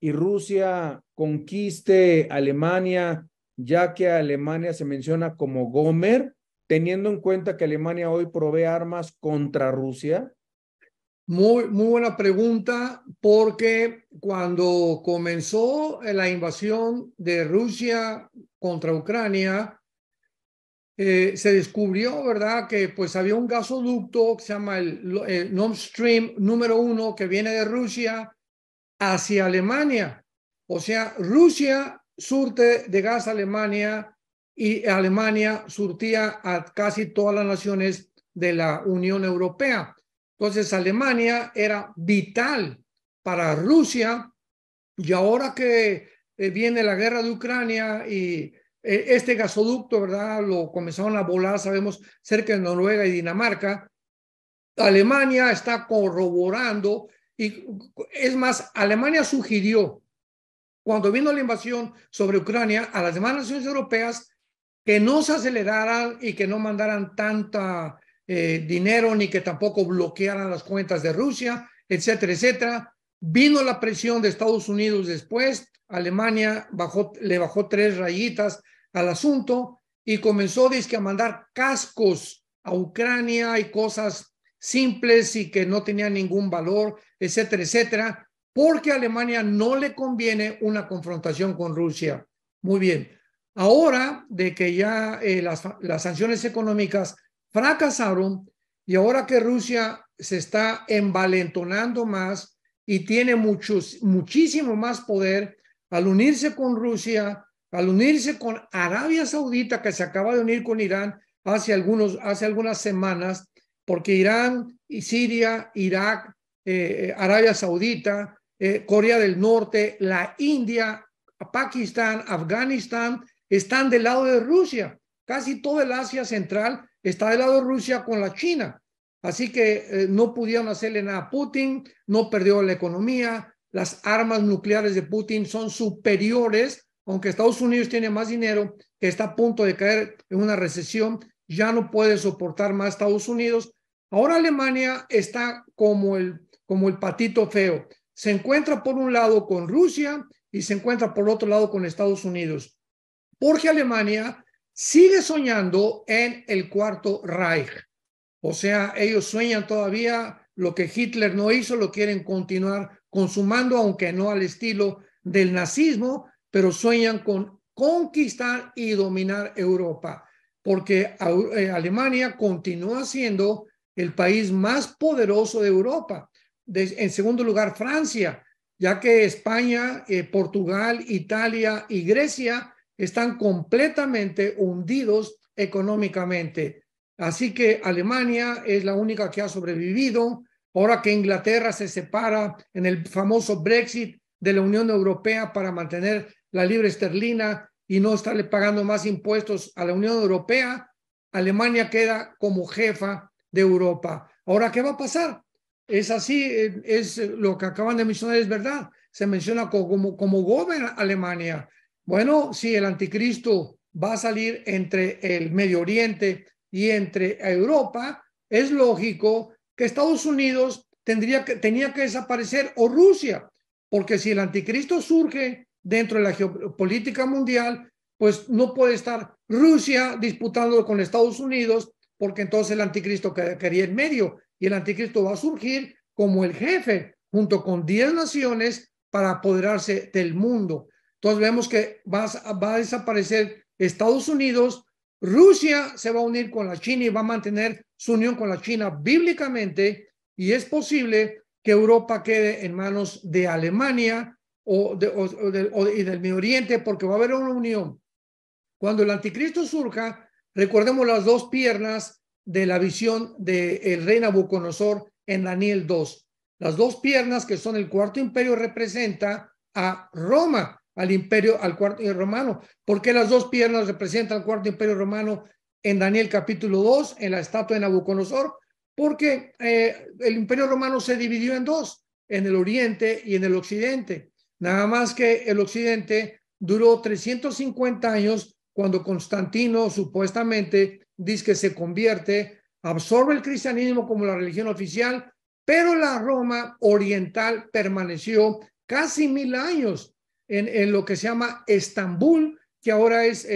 y Rusia conquiste Alemania, ya que Alemania se menciona como Gomer, teniendo en cuenta que Alemania hoy provee armas contra Rusia? Muy buena pregunta, porque cuando comenzó la invasión de Rusia contra Ucrania, se descubrió, ¿verdad?, que pues había un gasoducto que se llama el Nord Stream número 1 que viene de Rusia hacia Alemania. O sea, Rusia surte de gas a Alemania y Alemania surtía a casi todas las naciones de la Unión Europea. Entonces, Alemania era vital para Rusia, y ahora que viene la guerra de Ucrania y este gasoducto, ¿verdad?, lo comenzaron a volar, sabemos, cerca de Noruega y Dinamarca. Alemania está corroborando, y es más, Alemania sugirió, cuando vino la invasión sobre Ucrania, a las demás naciones europeas que no se aceleraran y que no mandaran tanta dinero, ni que tampoco bloquearan las cuentas de Rusia, etcétera, etcétera. Vino la presión de Estados Unidos después, Alemania le bajó 3 rayitas al asunto y comenzó a mandar cascos a Ucrania y cosas simples y que no tenían ningún valor, etcétera, etcétera, porque a Alemania no le conviene una confrontación con Rusia. Muy bien. Ahora de que ya las sanciones económicas fracasaron, y ahora que Rusia se está envalentonando más y tiene muchísimo más poder, al unirse con Rusia, al unirse con Arabia Saudita, que se acaba de unir con Irán hace algunas semanas, porque Irán y Siria, Irak, Arabia Saudita, Corea del Norte, la India, Pakistán, Afganistán, están del lado de Rusia. Casi todo el Asia Central está del lado de Rusia con la China. Así que no pudieron hacerle nada a Putin, no perdió la economía, las armas nucleares de Putin son superiores, aunque Estados Unidos tiene más dinero, que está a punto de caer en una recesión, ya no puede soportar más Estados Unidos. Ahora Alemania está como el patito feo. Se encuentra por un lado con Rusia y se encuentra por otro lado con Estados Unidos, porque Alemania sigue soñando en el Cuarto Reich. O sea, ellos sueñan todavía lo que Hitler no hizo, lo quieren continuar consumando, aunque no al estilo del nazismo, pero sueñan con conquistar y dominar Europa, porque Alemania continúa siendo el país más poderoso de Europa. En segundo lugar, Francia, ya que España, Portugal, Italia y Grecia están completamente hundidos económicamente. Así que Alemania es la única que ha sobrevivido. Ahora que Inglaterra se separa en el famoso Brexit de la Unión Europea para mantener la libra esterlina y no estarle pagando más impuestos a la Unión Europea, Alemania queda como jefa de Europa. Ahora, ¿qué va a pasar? Es así, es lo que acaban de mencionar, es verdad. Se menciona como gobierna Alemania. Bueno, si el anticristo va a salir entre el Medio Oriente y entre Europa, es lógico que Estados Unidos tenía que desaparecer, o Rusia, porque si el anticristo surge dentro de la geopolítica mundial, pues no puede estar Rusia disputando con Estados Unidos, porque entonces el anticristo quedaría en medio, y el anticristo va a surgir como el jefe, junto con 10 naciones, para apoderarse del mundo. Entonces vemos que va a desaparecer Estados Unidos. Rusia se va a unir con la China y va a mantener su unión con la China bíblicamente, y es posible que Europa quede en manos de Alemania y del Medio Oriente, porque va a haber una unión. Cuando el anticristo surja, recordemos las 2 piernas de la visión del rey Nabucodonosor en Daniel 2. Las 2 piernas, que son el cuarto imperio, representa a Roma, al imperio, al cuarto romano. ¿Por qué las dos piernas representan el cuarto imperio romano en Daniel capítulo 2, en la estatua de Nabucodonosor? Porque el imperio romano se dividió en dos, en el oriente y en el occidente. Nada más que el occidente duró 350 años cuando Constantino supuestamente dice que se convierte, absorbe el cristianismo como la religión oficial, pero la Roma oriental permaneció casi 1000 años en lo que se llama Estambul, que ahora es,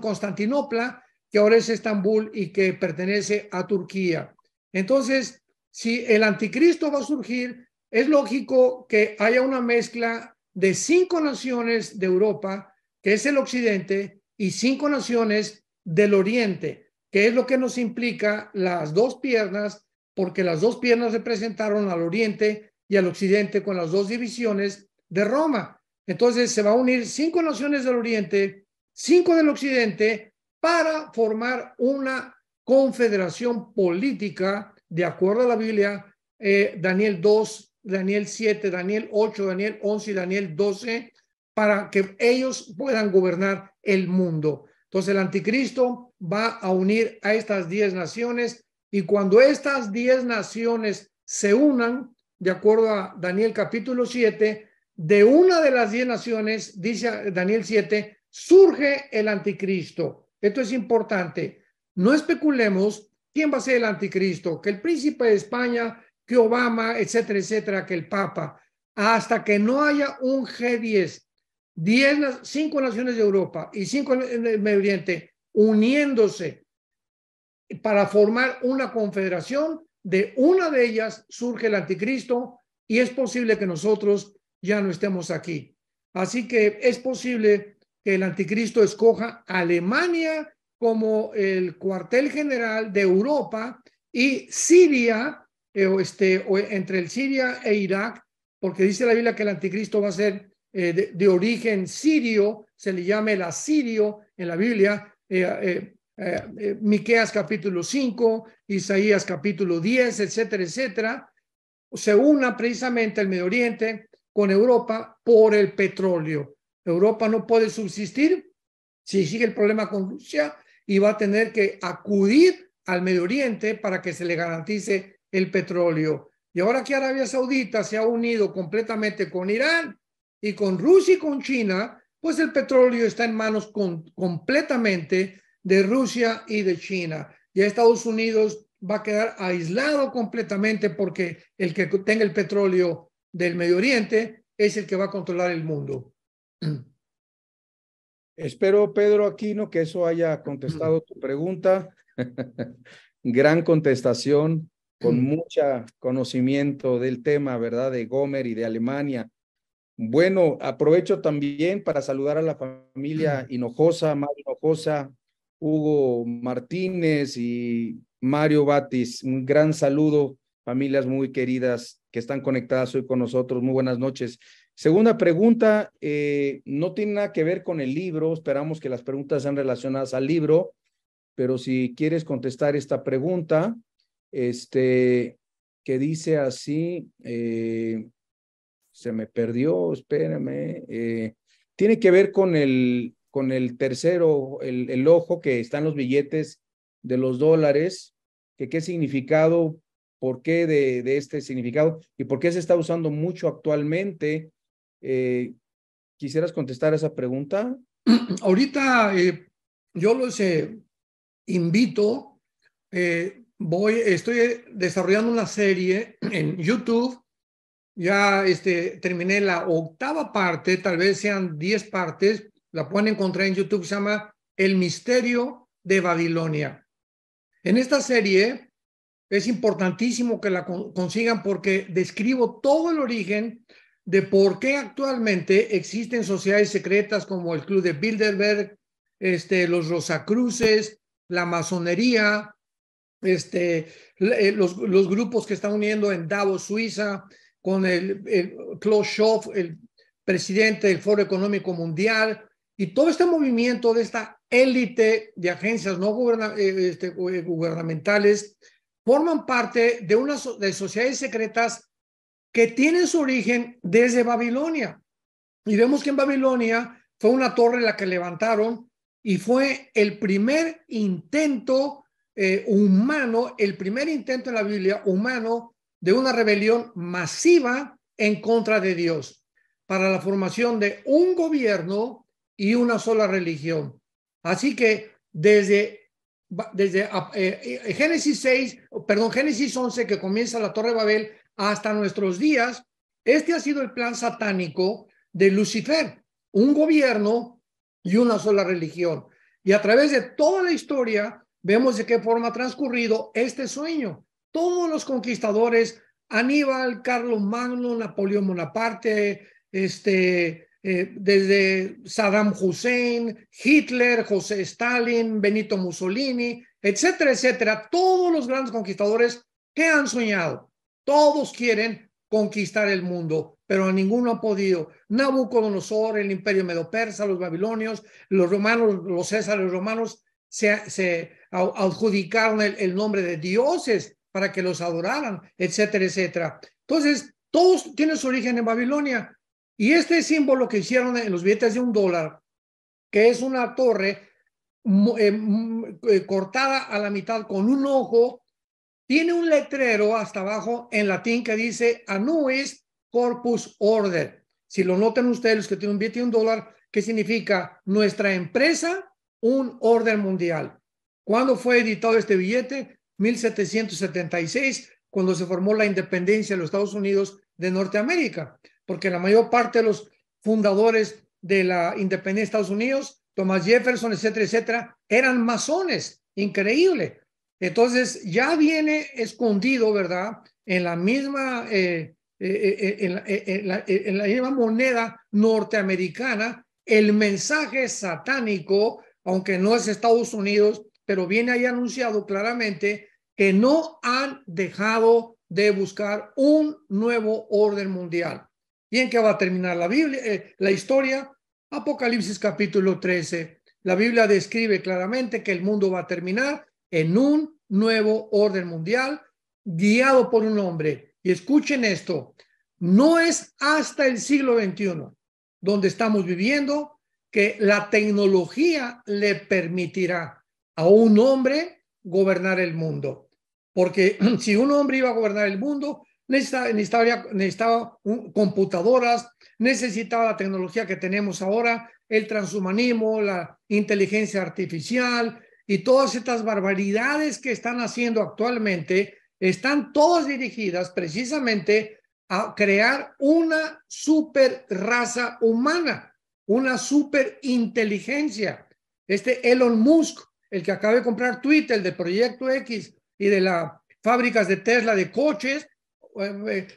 Constantinopla, que ahora es Estambul y que pertenece a Turquía. Entonces, si el anticristo va a surgir, es lógico que haya una mezcla de 5 naciones de Europa, que es el occidente, y 5 naciones del oriente, que es lo que nos implica las dos piernas, porque las dos piernas representaron al oriente y al occidente con las dos divisiones de Roma. Entonces se va a unir 5 naciones del oriente, 5 del occidente, para formar una confederación política, de acuerdo a la Biblia, Daniel 2, Daniel 7, Daniel 8, Daniel 11 y Daniel 12, para que ellos puedan gobernar el mundo. Entonces el anticristo va a unir a estas 10 naciones, y cuando estas 10 naciones se unan, de acuerdo a Daniel capítulo 7, de una de las 10 naciones, dice Daniel 7, surge el anticristo. Esto es importante. No especulemos quién va a ser el anticristo, que el príncipe de España, que Obama, etcétera, etcétera, que el Papa, hasta que no haya un G10, 5 naciones de Europa y 5 en el Medio Oriente uniéndose para formar una confederación. De una de ellas surge el anticristo, y es posible que nosotros ya no estemos aquí. Así que es posible que el anticristo escoja Alemania como el cuartel general de Europa, y Siria, o entre el Siria e Irak, porque dice la Biblia que el anticristo va a ser de origen sirio, se le llama el asirio en la Biblia. Miqueas capítulo 5, Isaías capítulo 10, etcétera, etcétera, se una precisamente el Medio Oriente con Europa por el petróleo. Europa no puede subsistir si sigue el problema con Rusia, y va a tener que acudir al Medio Oriente para que se le garantice el petróleo. Y ahora que Arabia Saudita se ha unido completamente con Irán y con Rusia y con China, pues el petróleo está en manos completamente de Rusia y de China. Y Estados Unidos va a quedar aislado completamente, porque el que tenga el petróleo del Medio Oriente es el que va a controlar el mundo. Espero, Pedro Aquino, que eso haya contestado tu pregunta. Gran contestación, con mucho conocimiento del tema, ¿verdad? De Gomer y de Alemania. Bueno, aprovecho también para saludar a la familia Hinojosa, Mario Hinojosa, Hugo Martínez y Mario Batis. Un gran saludo, familias muy queridas que están conectadas hoy con nosotros. Muy buenas noches. Segunda pregunta, no tiene nada que ver con el libro. Esperamos que las preguntas sean relacionadas al libro, pero si quieres contestar esta pregunta, que dice así, se me perdió, espérame, tiene que ver con el tercero, el ojo que está en los billetes de los dólares, que qué significado, por qué de este significado y por qué se está usando mucho actualmente. ¿Quisieras contestar esa pregunta? Ahorita yo los invito, estoy desarrollando una serie en YouTube. Ya terminé la 8ª parte, tal vez sean 10 partes, la pueden encontrar en YouTube, se llama El Misterio de Babilonia. En esta serie es importantísimo que la consigan, porque describo todo el origen de por qué actualmente existen sociedades secretas como el Club de Bilderberg, los Rosacruces, la masonería, los grupos que están uniendo en Davos, Suiza, con el Klaus Schwab, el presidente del Foro Económico Mundial, y todo este movimiento de esta élite de agencias no gubernamentales forman parte de de sociedades secretas que tienen su origen desde Babilonia. Y vemos que en Babilonia fue una torre la que levantaron y fue el primer intento humano, el primer intento en la Biblia humano de una rebelión masiva en contra de Dios para la formación de un gobierno y una sola religión. Así que desde Génesis 11, que comienza la Torre de Babel, hasta nuestros días, este ha sido el plan satánico de Lucifer, un gobierno y una sola religión. Y a través de toda la historia vemos de qué forma ha transcurrido este sueño. Todos los conquistadores, Aníbal, Carlos Magno, Napoleón Bonaparte, desde Saddam Hussein, Hitler, José Stalin, Benito Mussolini, etcétera, etcétera, todos los grandes conquistadores que han soñado, todos quieren conquistar el mundo, pero ninguno ha podido. Nabucodonosor, el imperio medo-persa, los babilonios, los romanos, los césares romanos se adjudicaron el nombre de dioses para que los adoraran, etcétera, etcétera. Entonces, todos tienen su origen en Babilonia. Y este símbolo que hicieron en los billetes de $1, que es una torre cortada a la mitad con un ojo, tiene un letrero hasta abajo en latín que dice Annuis Corpus Order. Si lo notan ustedes, los que tienen un billete de $1, ¿qué significa? Nuestra empresa, un orden mundial. ¿Cuándo fue editado este billete? 1776, cuando se formó la independencia de los Estados Unidos de Norteamérica, porque la mayor parte de los fundadores de la independencia de Estados Unidos, Thomas Jefferson, etcétera, etcétera, eran masones. Increíble. Entonces ya viene escondido, ¿verdad? En la misma, en la misma moneda norteamericana, el mensaje satánico, aunque no es Estados Unidos, pero viene ahí anunciado claramente que no han dejado de buscar un nuevo orden mundial. ¿Y en qué va a terminar la Biblia, la historia? Apocalipsis capítulo 13. La Biblia describe claramente que el mundo va a terminar en un nuevo orden mundial guiado por un hombre. Y escuchen esto, no es hasta el siglo XXI donde estamos viviendo que la tecnología le permitirá a un hombre gobernar el mundo. Porque si un hombre iba a gobernar el mundo, necesitaba computadoras, necesitaba la tecnología que tenemos ahora, el transhumanismo, la inteligencia artificial y todas estas barbaridades que están haciendo actualmente, están todas dirigidas precisamente a crear una super raza humana, una super inteligencia. Elon Musk, el que acaba de comprar Twitter, el de Proyecto X y de las fábricas de Tesla de coches,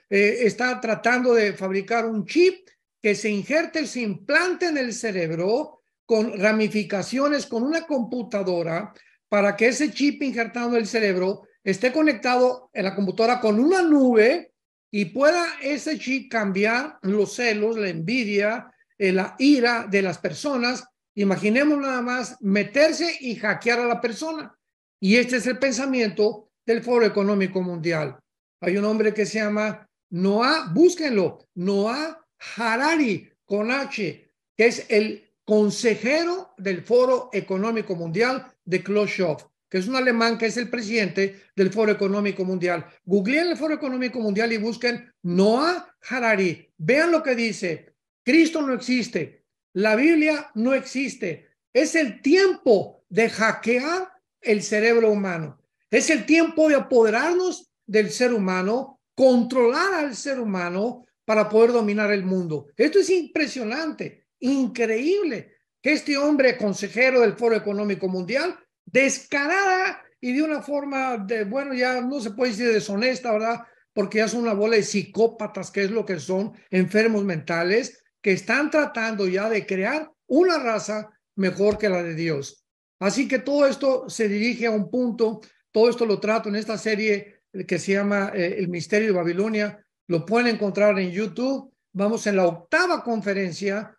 está tratando de fabricar un chip que se injerte, se implante en el cerebro con ramificaciones, con una computadora, para que ese chip injertado en el cerebro esté conectado en la computadora con una nube y pueda ese chip cambiar los celos, la envidia, la ira de las personas. Imaginemos nada más meterse y hackear a la persona. Y este es el pensamiento del Foro Económico Mundial. Hay un hombre que se llama Noah, búsquenlo, Noah Harari, con H, que es el consejero del Foro Económico Mundial de Klaus Schwab, que es un alemán que es el presidente del Foro Económico Mundial. Googleen el Foro Económico Mundial y busquen Noah Harari. Vean lo que dice. Cristo no existe. La Biblia no existe. Es el tiempo de hackear el cerebro humano. Es el tiempo de apoderarnos del ser humano, controlar al ser humano para poder dominar el mundo. Esto es impresionante, increíble, que este hombre consejero del Foro Económico Mundial, descarada y de una forma de, bueno, ya no se puede decir deshonesta, ¿verdad? Porque ya son una bola de psicópatas, que es lo que son, enfermos mentales, que están tratando ya de crear una raza mejor que la de Dios. Así que todo esto se dirige a un punto, todo esto lo trato en esta serie que se llama El Misterio de Babilonia. Lo pueden encontrar en YouTube. Vamos en la 8ª conferencia.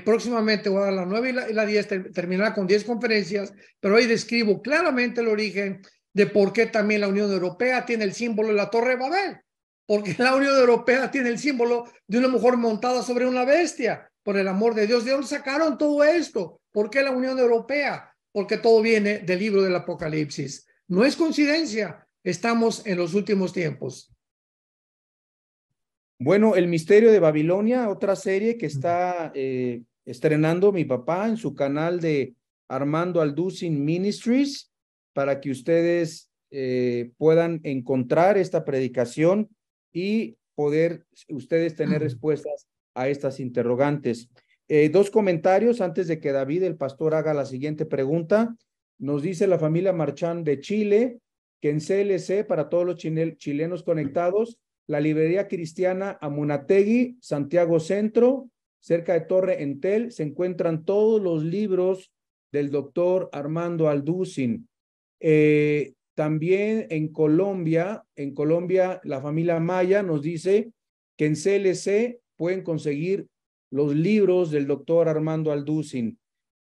Próximamente voy a dar la 9 y la 10, terminar con 10 conferencias, pero ahí describo claramente el origen de por qué también la Unión Europea tiene el símbolo de la Torre de Babel, porque la Unión Europea tiene el símbolo de una mujer montada sobre una bestia. por el amor de Dios. ¿De dónde sacaron todo esto? ¿Por qué la Unión Europea? Porque todo viene del libro del Apocalipsis. No es coincidencia, estamos en los últimos tiempos. Bueno, El Misterio de Babilonia, otra serie que está estrenando mi papá en su canal de Armando Alducin Ministries, para que ustedes puedan encontrar esta predicación y poder ustedes tener respuestas a estas interrogantes. Dos comentarios antes de que David, el pastor, haga la siguiente pregunta. Nos dice la familia Marchán de Chile que en CLC, para todos los chilenos conectados, la librería cristiana Amunategui, Santiago Centro, cerca de Torre Entel, se encuentran todos los libros del doctor Armando Alducin. También en Colombia, la familia Maya nos dice que en CLC pueden conseguir los libros del doctor Armando Alducin.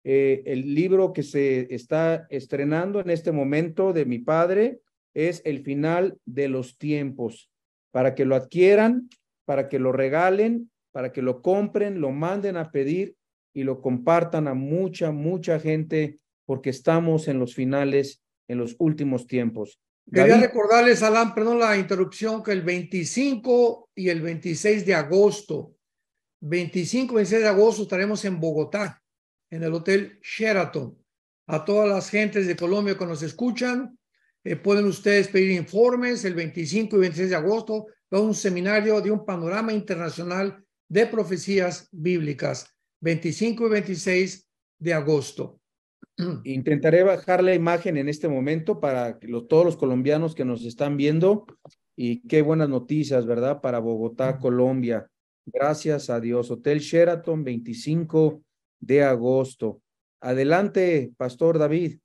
El libro que se está estrenando en este momento de mi padre es El final de los tiempos, para que lo adquieran, para que lo regalen, para que lo compren, lo manden a pedir y lo compartan a mucha gente, porque estamos en los finales, en los últimos tiempos. Quería David, recordarles, Alan, perdón la interrupción, que el 25 y el 26 de agosto, 25 y 26 de agosto estaremos en Bogotá, en el Hotel Sheraton. A todas las gentes de Colombia que nos escuchan, pueden ustedes pedir informes el 25 y 26 de agosto. Va a un seminario de un panorama internacional de profecías bíblicas, 25 y 26 de agosto. intentaré bajar la imagen en este momento para que todos los colombianos que nos están viendo, y qué buenas noticias, ¿verdad? Para Bogotá, Colombia. Gracias a Dios. Hotel Sheraton, 25 de agosto. Adelante, Pastor David.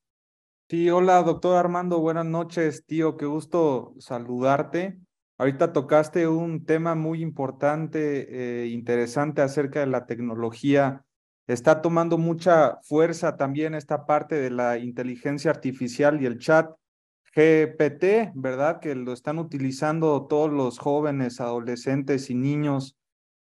Sí, hola, doctor Armando, buenas noches, tío, qué gusto saludarte. Ahorita tocaste un tema muy importante, interesante acerca de la tecnología. Está tomando mucha fuerza también esta parte de la inteligencia artificial y el chat GPT, ¿verdad? Que lo están utilizando todos los jóvenes, adolescentes y niños.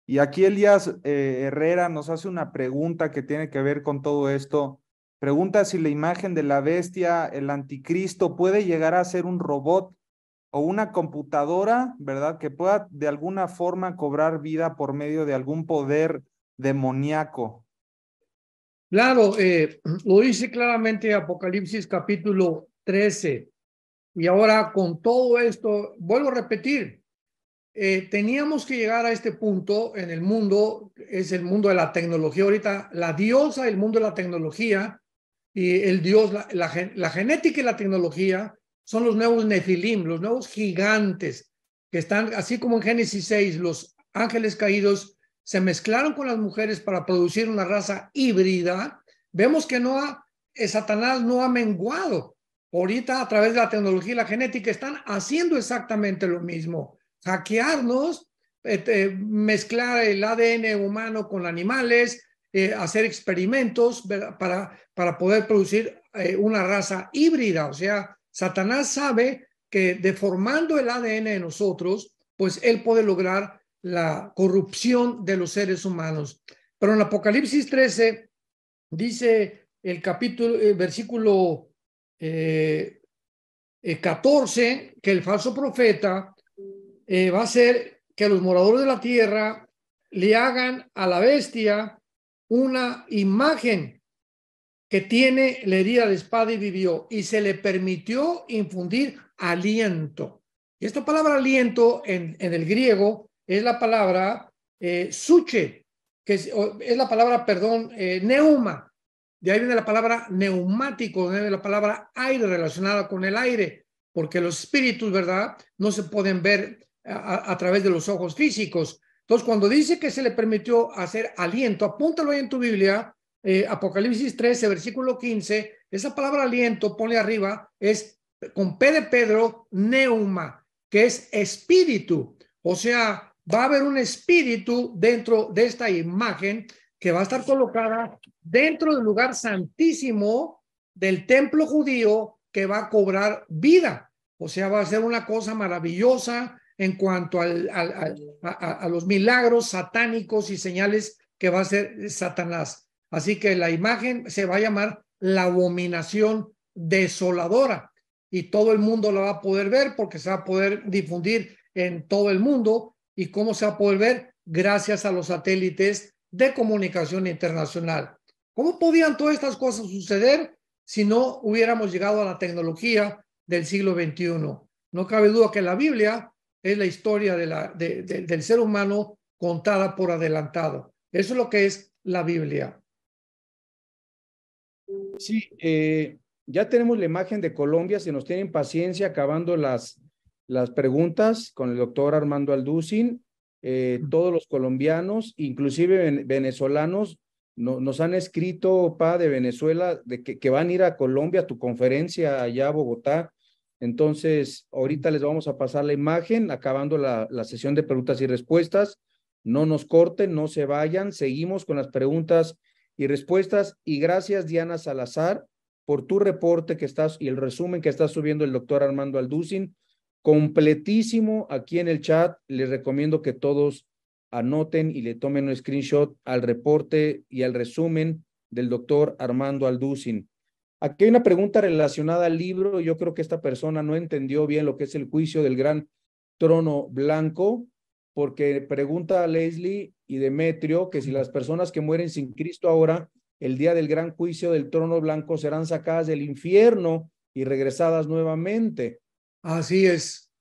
Y aquí Elías Herrera nos hace una pregunta que tiene que ver con todo esto. Pregunta si la imagen de la bestia, el anticristo, puede llegar a ser un robot o una computadora, ¿verdad? Que pueda de alguna forma cobrar vida por medio de algún poder demoníaco. Claro, lo dice claramente Apocalipsis capítulo 13. Y ahora con todo esto, vuelvo a repetir, teníamos que llegar a este punto en el mundo, es el mundo de la tecnología. Ahorita la diosa del mundo de la tecnología y el dios, la genética y la tecnología son los nuevos Nefilim, los nuevos gigantes que están, así como en Génesis 6, los ángeles caídos se mezclaron con las mujeres para producir una raza híbrida. Vemos que Satanás no ha menguado. Ahorita a través de la tecnología y la genética están haciendo exactamente lo mismo. Hackearnos, mezclar el ADN humano con animales, hacer experimentos para poder producir una raza híbrida. O sea, Satanás sabe que deformando el ADN de nosotros, pues él puede lograr la corrupción de los seres humanos. Pero en Apocalipsis 13 dice el capítulo, versículo 14, que el falso profeta va a hacer que los moradores de la tierra le hagan a la bestia una imagen que tiene la herida de espada y vivió, y se le permitió infundir aliento. Y esta palabra aliento en el griego es la palabra suche, que es la palabra, perdón, neuma. De ahí viene la palabra neumático, viene la palabra aire relacionada con el aire, porque los espíritus, ¿verdad?, no se pueden ver a través de los ojos físicos. Entonces, cuando dice que se le permitió hacer aliento, apúntalo ahí en tu Biblia, Apocalipsis 13, versículo 15, esa palabra aliento, ponle arriba, es con P de Pedro, neuma, que es espíritu. O sea, va a haber un espíritu dentro de esta imagen que va a estar colocada dentro del lugar santísimo del templo judío, que va a cobrar vida. O sea, va a ser una cosa maravillosa en cuanto a los milagros satánicos y señales que va a ser Satanás. Así que la imagen se va a llamar la abominación desoladora y todo el mundo la va a poder ver porque se va a poder difundir en todo el mundo. ¿Y cómo se va a poder ver? Gracias a los satélites de comunicación internacional. ¿Cómo podían todas estas cosas suceder si no hubiéramos llegado a la tecnología del siglo XXI? No cabe duda que la Biblia es la historia del ser humano contada por adelantado. Eso es lo que es la Biblia. Sí, ya tenemos la imagen de Colombia, si nos tienen paciencia, acabando las preguntas con el doctor Armando Alducin. Todos los colombianos, inclusive venezolanos, nos han escrito, de Venezuela, de que van a ir a Colombia a tu conferencia allá a Bogotá. Entonces, ahorita les vamos a pasar la imagen, acabando la sesión de preguntas y respuestas. No nos corten, no se vayan, seguimos con las preguntas y respuestas. Y gracias, Diana Salazar, por tu reporte que estás y el resumen que está subiendo el doctor Armando Alducin, completísimo aquí en el chat. Les recomiendo que todos anoten y le tomen un screenshot al reporte y al resumen del doctor Armando Alducin. Aquí hay una pregunta relacionada al libro. Yo creo que esta persona no entendió bien lo que es el juicio del gran trono blanco, porque pregunta a Leslie y Demetrio que si las personas que mueren sin Cristo ahora, el día del gran juicio del trono blanco, serán sacadas del infierno y regresadas nuevamente. Así es.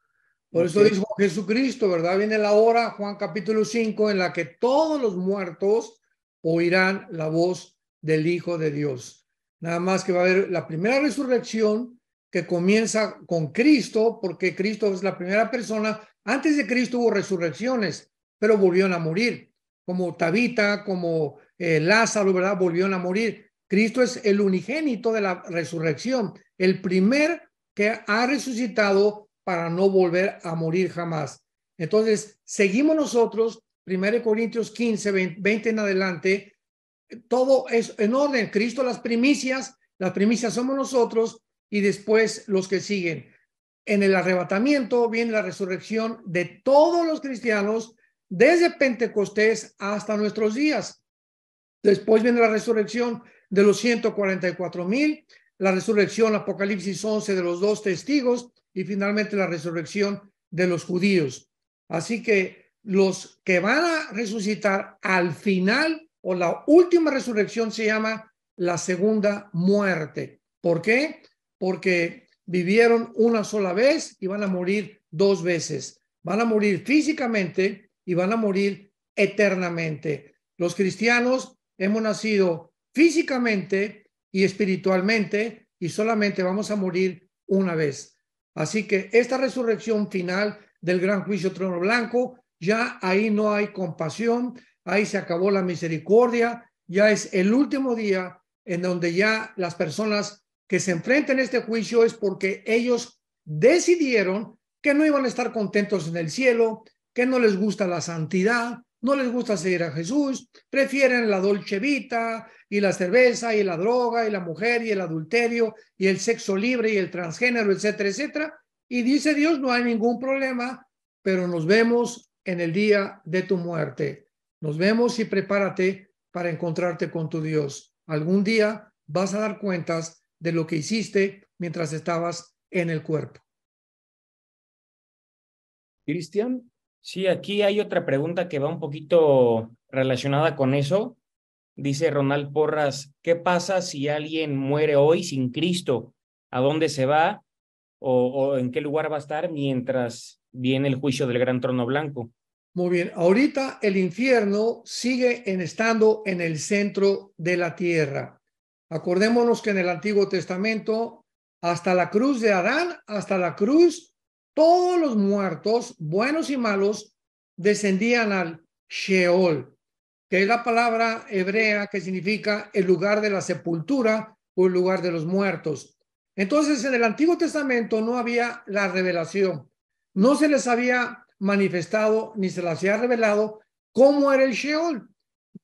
Por eso dijo Jesucristo, ¿verdad? Viene la hora, Juan capítulo 5, en la que todos los muertos oirán la voz del Hijo de Dios. Nada más que va a haber la primera resurrección que comienza con Cristo, porque Cristo es la primera persona. Antes de Cristo hubo resurrecciones, pero volvieron a morir, como Tabita, como Lázaro, ¿verdad? Volvieron a morir. Cristo es el unigénito de la resurrección, el primer que ha resucitado para no volver a morir jamás. Entonces, seguimos nosotros, 1 Corintios 15, 20 en adelante, todo es en orden. Cristo las primicias somos nosotros y después los que siguen. En el arrebatamiento viene la resurrección de todos los cristianos desde Pentecostés hasta nuestros días. Después viene la resurrección de los 144,000, la resurrección, Apocalipsis 11, de los 2 testigos, y finalmente la resurrección de los judíos. Así que los que van a resucitar al final o la última resurrección se llama la segunda muerte. ¿Por qué? Porque vivieron una sola vez y van a morir 2 veces. Van a morir físicamente y van a morir eternamente. Los cristianos hemos nacido físicamente y espiritualmente y solamente vamos a morir una vez. Así que esta resurrección final del gran juicio trono blanco, ya ahí no hay compasión, ahí se acabó la misericordia, ya es el último día en donde ya las personas que se enfrentan a este juicio es porque ellos decidieron que no iban a estar contentos en el cielo, que no les gusta la santidad, no les gusta seguir a Jesús, prefieren la dolce vita y la cerveza y la droga y la mujer y el adulterio y el sexo libre y el transgénero, etcétera, etcétera. Y dice Dios, no hay ningún problema, pero nos vemos en el día de tu muerte. Nos vemos y prepárate para encontrarte con tu Dios. Algún día vas a dar cuentas de lo que hiciste mientras estabas en el cuerpo. Cristian. Sí, aquí hay otra pregunta que va un poquito relacionada con eso. Dice Ronald Porras, ¿qué pasa si alguien muere hoy sin Cristo? ¿A dónde se va? ¿O en qué lugar va a estar mientras viene el juicio del gran trono blanco? Muy bien, ahorita el infierno sigue estando en el centro de la tierra. Acordémonos que en el Antiguo Testamento, hasta la cruz de Adán, hasta la cruz, todos los muertos, buenos y malos, descendían al Sheol, que es la palabra hebrea que significa el lugar de la sepultura o el lugar de los muertos. Entonces, en el Antiguo Testamento no había la revelación, no se les había manifestado ni se les había revelado cómo era el Sheol.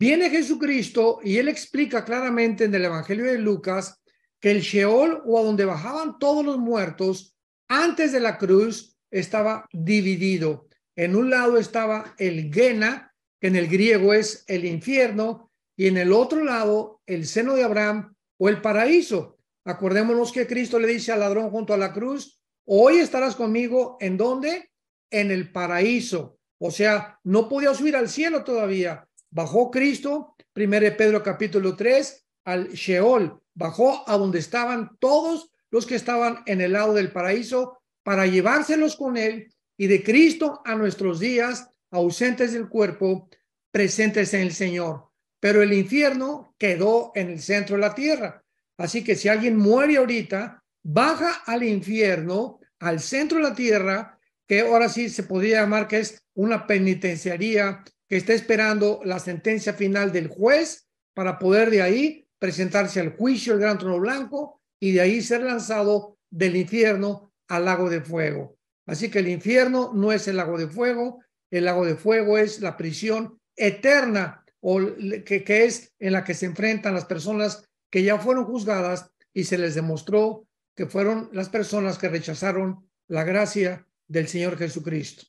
Viene Jesucristo y él explica claramente en el Evangelio de Lucas que el Sheol, o a donde bajaban todos los muertos antes de la cruz, estaba dividido. En un lado estaba el Gena, que en el griego es el infierno, y en el otro lado, el seno de Abraham o el paraíso. Acordémonos que Cristo le dice al ladrón junto a la cruz, hoy estarás conmigo, ¿en dónde? En el paraíso. O sea, no podía subir al cielo todavía. Bajó Cristo, 1 Pedro capítulo 3, al Sheol. Bajó a donde estaban todos los que estaban en el lado del paraíso para llevárselos con él, y de Cristo a nuestros días, ausentes del cuerpo, presentes en el Señor. Pero el infierno quedó en el centro de la tierra. Así que si alguien muere ahorita, baja al infierno, al centro de la tierra, que ahora sí se podría llamar que es una penitenciaría que está esperando la sentencia final del juez para poder de ahí presentarse al juicio, el gran trono blanco, y de ahí ser lanzado del infierno al lago de fuego. Así que el infierno no es el lago de fuego, el lago de fuego es la prisión eterna, o que es en la que se enfrentan las personas que ya fueron juzgadas y se les demostró que fueron las personas que rechazaron la gracia del Señor Jesucristo.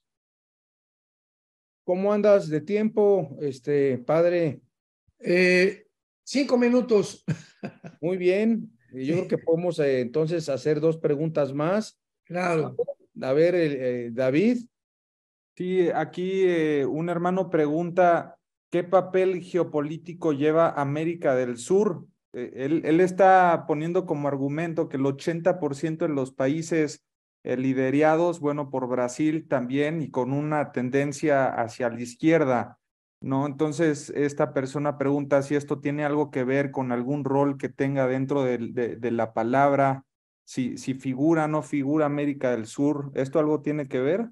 ¿Cómo andas de tiempo, padre? 5 minutos. Muy bien. Yo creo que podemos entonces hacer 2 preguntas más. Claro. A ver, David. Sí, aquí un hermano pregunta, ¿qué papel geopolítico lleva América del Sur? Él está poniendo como argumento que el 80% de los países liderados, bueno, por Brasil también, y con una tendencia hacia la izquierda, ¿no? Entonces, esta persona pregunta si esto tiene algo que ver con algún rol que tenga dentro de la palabra, si figura o no figura América del Sur. ¿Esto algo tiene que ver?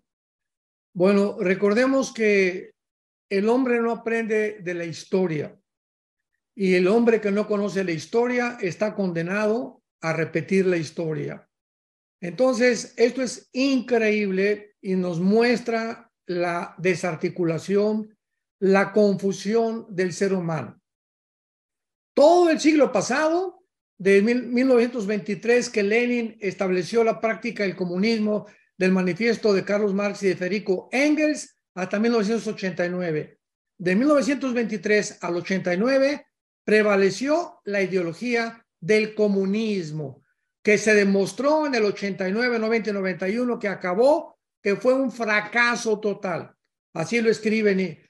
Bueno, recordemos que el hombre no aprende de la historia, y el hombre que no conoce la historia está condenado a repetir la historia. Entonces, esto es increíble y nos muestra la desarticulación, la confusión del ser humano. Todo el siglo pasado, de 1923, que Lenin estableció la práctica del comunismo, del manifiesto de Carlos Marx y de Federico Engels, hasta 1989. De 1923 al 89 prevaleció la ideología del comunismo, que se demostró en el 89, 90 y 91 que acabó, que fue un fracaso total. Así lo escribe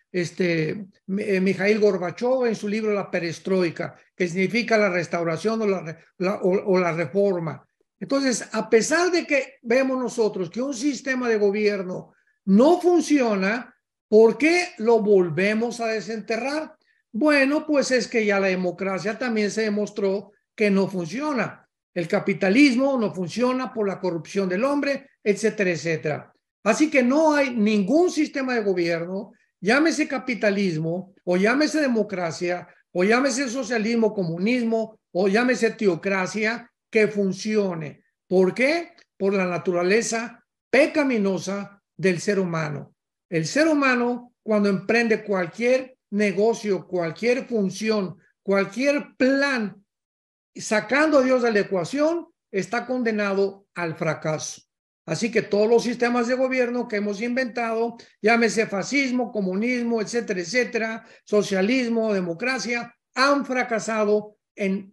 Mikhail Gorbachev en su libro La Perestroika, que significa la restauración o la reforma. Entonces, a pesar de que vemos nosotros que un sistema de gobierno no funciona, ¿por qué lo volvemos a desenterrar? Bueno, pues es que ya la democracia también se demostró que no funciona. El capitalismo no funciona por la corrupción del hombre, etcétera, etcétera. Así que no hay ningún sistema de gobierno, llámese capitalismo, o llámese democracia, o llámese socialismo, comunismo, o llámese teocracia, que funcione. ¿Por qué? Por la naturaleza pecaminosa del ser humano. El ser humano, cuando emprende cualquier negocio, cualquier función, cualquier plan, sacando a Dios de la ecuación, está condenado al fracaso. Así que todos los sistemas de gobierno que hemos inventado, llámese fascismo, comunismo, etcétera, etcétera, socialismo, democracia, han fracasado en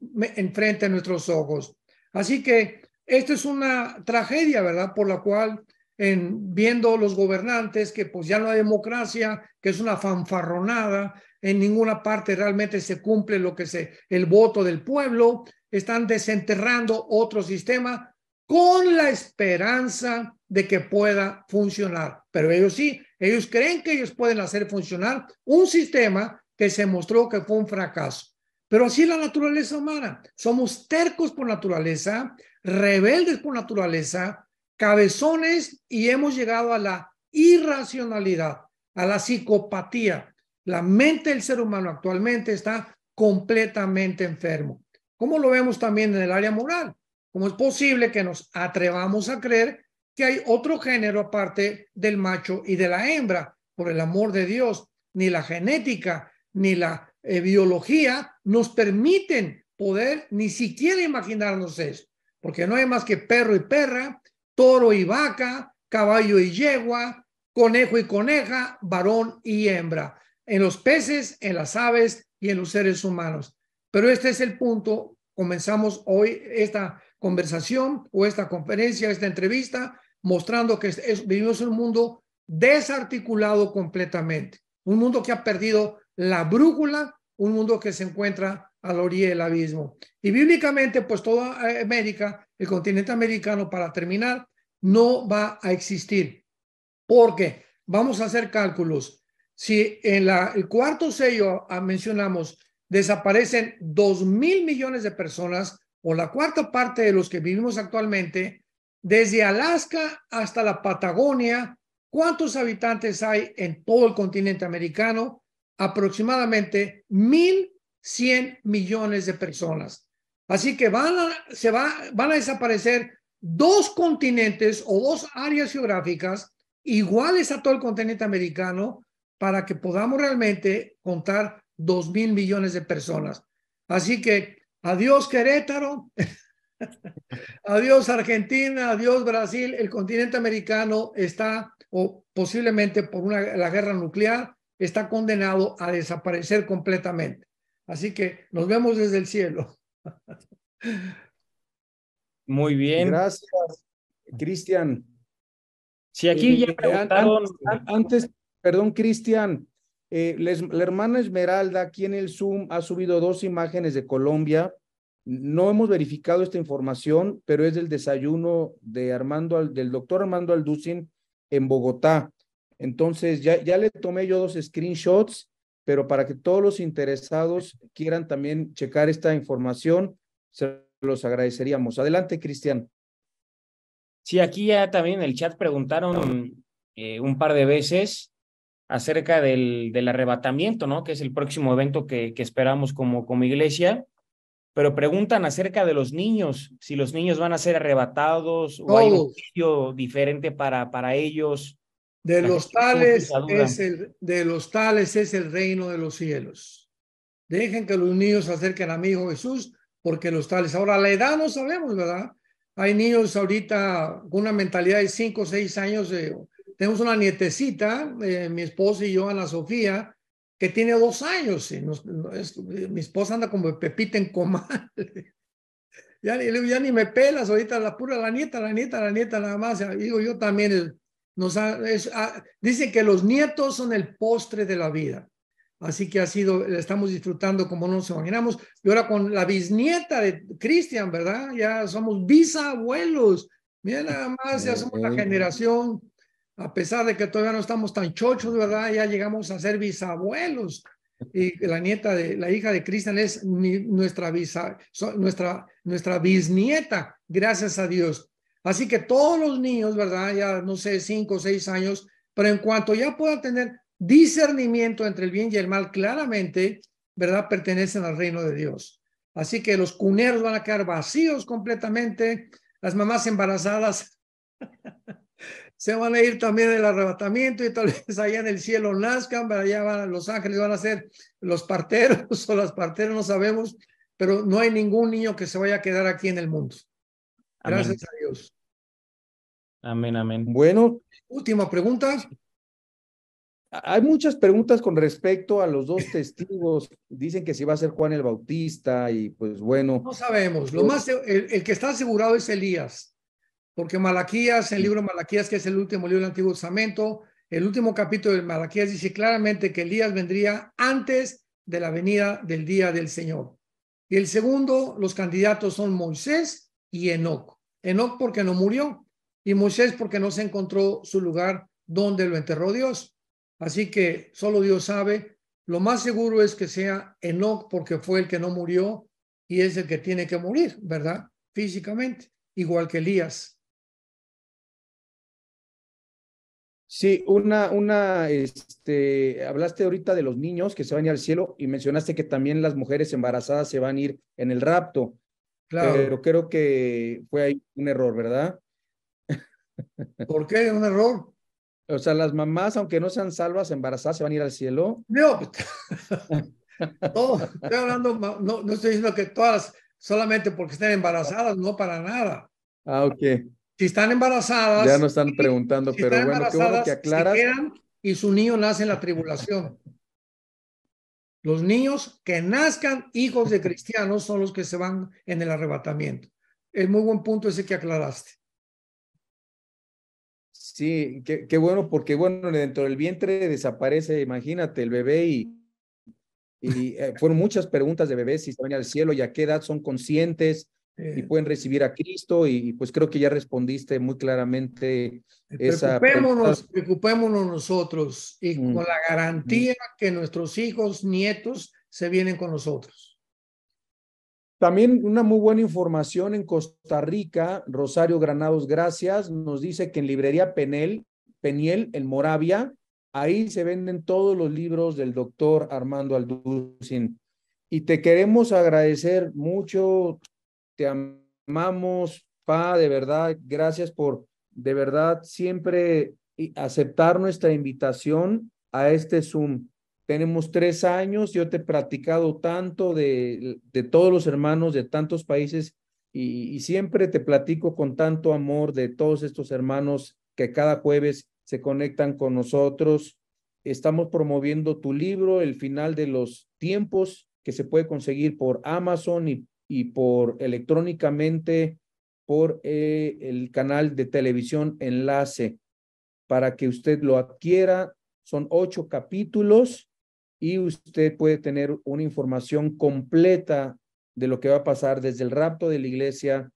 frente a nuestros ojos. Así que esto es una tragedia, ¿verdad? Por la cual, viendo los gobernantes que pues ya no hay democracia, que es una fanfarronada, en ninguna parte realmente se cumple el voto del pueblo, están desenterrando otro sistema con la esperanza de que pueda funcionar. Pero ellos sí, ellos creen que ellos pueden hacer funcionar un sistema que se mostró que fue un fracaso. Pero así es la naturaleza humana. Somos tercos por naturaleza, rebeldes por naturaleza, cabezones, y hemos llegado a la irracionalidad, a la psicopatía. La mente del ser humano actualmente está completamente enfermo. ¿Cómo lo vemos también en el área moral? ¿Cómo es posible que nos atrevamos a creer que hay otro género aparte del macho y de la hembra? Por el amor de Dios, ni la genética ni la biología nos permiten poder ni siquiera imaginarnos eso, porque no hay más que perro y perra, toro y vaca, caballo y yegua, conejo y coneja, varón y hembra. en los peces, en las aves y en los seres humanos. Pero este es el punto. Comenzamos hoy esta conversación o esta conferencia, esta entrevista, mostrando que vivimos en un mundo desarticulado completamente. Un mundo que ha perdido la brújula, un mundo que se encuentra a la orilla del abismo. Y bíblicamente, pues toda América, el continente americano, para terminar, no va a existir. Porque vamos a hacer cálculos. Si en el cuarto sello mencionamos, desaparecen 2,000 millones de personas, o la cuarta parte de los que vivimos actualmente, desde Alaska hasta la Patagonia, ¿cuántos habitantes hay en todo el continente americano? Aproximadamente 1,100 millones de personas. Así que van a desaparecer 2 continentes o 2 áreas geográficas iguales a todo el continente americano para que podamos realmente contar 2,000 millones de personas. Así que adiós Querétaro, adiós Argentina, adiós Brasil. El continente americano está, o posiblemente por la guerra nuclear, está condenado a desaparecer completamente. Así que nos vemos desde el cielo. Muy bien. Gracias, Cristian. Sí, aquí ya preguntaron. Perdón, Cristian, la hermana Esmeralda aquí en el Zoom ha subido 2 imágenes de Colombia. No hemos verificado esta información, pero es del desayuno del doctor Armando Alducin en Bogotá. Entonces, ya le tomé yo 2 screenshots, pero para que todos los interesados quieran también checar esta información, se los agradeceríamos. Adelante, Cristian. Sí, aquí ya también en el chat preguntaron un par de veces acerca del arrebatamiento, ¿no? Que es el próximo evento que esperamos como iglesia, pero preguntan acerca de los niños, si los niños van a ser arrebatados o hay un juicio diferente para ellos. De los tales es el reino de los cielos. Dejen que los niños se acerquen a mi Hijo Jesús, porque los tales. Ahora, la edad no sabemos, ¿verdad? Hay niños ahorita con una mentalidad de 5 o 6 años. Tenemos una nietecita, mi esposa y yo, Ana Sofía, que tiene 2 años. Mi esposa anda como Pepita en comal. ya ni me pelas ahorita, la nieta nada más. Digo, yo también. Dicen que los nietos son el postre de la vida. Así que estamos disfrutando como no nos imaginamos. Y ahora con la bisnieta de Cristian, ¿verdad? Ya somos bisabuelos. Mira nada más, ya somos la generación, a pesar de que todavía no estamos tan chochos, ¿verdad? Ya llegamos a ser bisabuelos. Y la hija de Cristian es nuestra bisnieta, gracias a Dios. Así que todos los niños, ¿verdad? Ya no sé, 5 o 6 años, pero en cuanto ya puedan tener discernimiento entre el bien y el mal, claramente, ¿verdad? Pertenecen al reino de Dios. Así que los cuneros van a quedar vacíos completamente. Las mamás embarazadas se van a ir también del arrebatamiento y tal vez allá en el cielo nazcan, pero allá los ángeles van a ser los parteros o las parteras, no sabemos, pero no hay ningún niño que se vaya a quedar aquí en el mundo. Gracias a Dios. Amén, amén. Bueno. Última pregunta. Hay muchas preguntas con respecto a los 2 testigos. Dicen que si va a ser Juan el Bautista y pues bueno. No sabemos. El que está asegurado es Elías, porque Malaquías, el libro de Malaquías, que es el último libro del Antiguo Testamento, el último capítulo de Malaquías dice claramente que Elías vendría antes de la venida del día del Señor. Y el segundo, los candidatos son Moisés y Enoc. Enoc porque no murió y Moisés porque no se encontró su lugar donde lo enterró Dios. Así que solo Dios sabe. Lo más seguro es que sea Enoc porque fue el que no murió y es el que tiene que morir, ¿verdad? Físicamente, igual que Elías. Sí, hablaste ahorita de los niños que se van a ir al cielo y mencionaste que también las mujeres embarazadas se van a ir en el rapto. Claro. Pero creo que fue ahí un error, ¿verdad? ¿Por qué un error? O sea, las mamás, aunque no sean salvas, embarazadas, se van a ir al cielo. No, estoy hablando, no estoy diciendo que todas, solamente porque estén embarazadas, no para nada. Ah, ok. Si están embarazadas. Ya no están preguntando, pero bueno, qué bueno que aclaras. Se quedan y su niño nace en la tribulación. Los niños que nazcan hijos de cristianos son los que se van en el arrebatamiento. Es muy buen punto ese que aclaraste. Sí, qué bueno, porque bueno, dentro del vientre desaparece, imagínate, el bebé y fueron muchas preguntas de bebés si se van al cielo y a qué edad son conscientes y pueden recibir a Cristo y pues creo que ya respondiste muy claramente esa pregunta. Preocupémonos nosotros y con la Mm. garantía que nuestros hijos, nietos se vienen con nosotros. También una muy buena información en Costa Rica, Rosario Granados, gracias, nos dice que en librería Peniel, en Moravia, ahí se venden todos los libros del doctor Armando Alducin. Y te queremos agradecer mucho, te amamos, Pa, de verdad, gracias por, de verdad, siempre aceptar nuestra invitación a este Zoom. Tenemos 3 años, yo te he platicado tanto de todos los hermanos de tantos países y siempre te platico con tanto amor de todos estos hermanos que cada jueves se conectan con nosotros. Estamos promoviendo tu libro, El final de los tiempos, que se puede conseguir por Amazon y por electrónicamente por el canal de televisión Enlace para que usted lo adquiera. Son 8 capítulos y usted puede tener una información completa de lo que va a pasar desde el rapto de la iglesia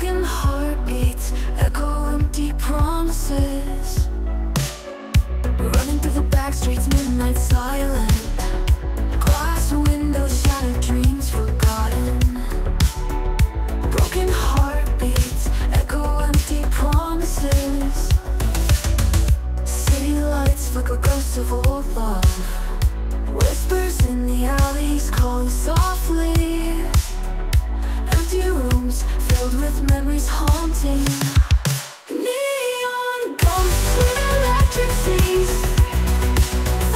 Broken heartbeats echo empty promises. Running through the back streets, midnight silent. Glass windows, shattered dreams forgotten. Broken heartbeats echo empty promises. City lights flicker ghosts of old love. Whispers in the alleys calling softly. Empty rooms filled with memories haunting. Neon ghosts with electric seas.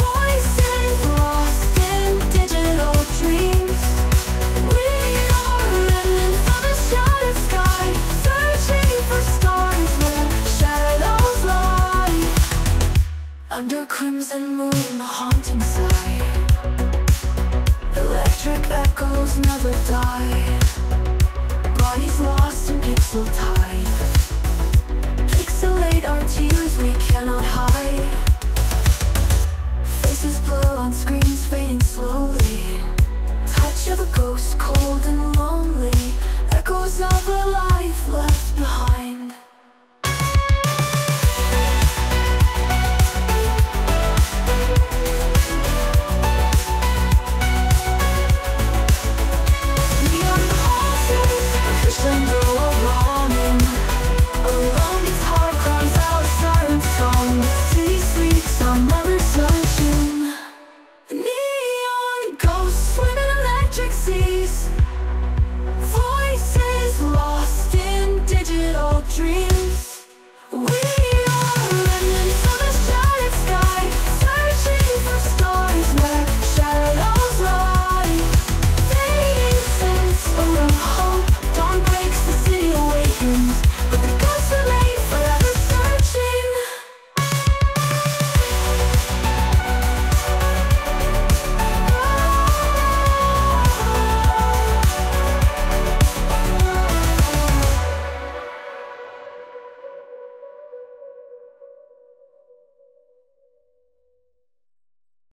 Voices lost in digital dreams. We are remnants of a shattered sky, searching for stars where shadows lie. Under crimson moon, a haunting sigh. Electric echoes never die. Bodies lost in pixel tide. Pixelate our tears we cannot hide.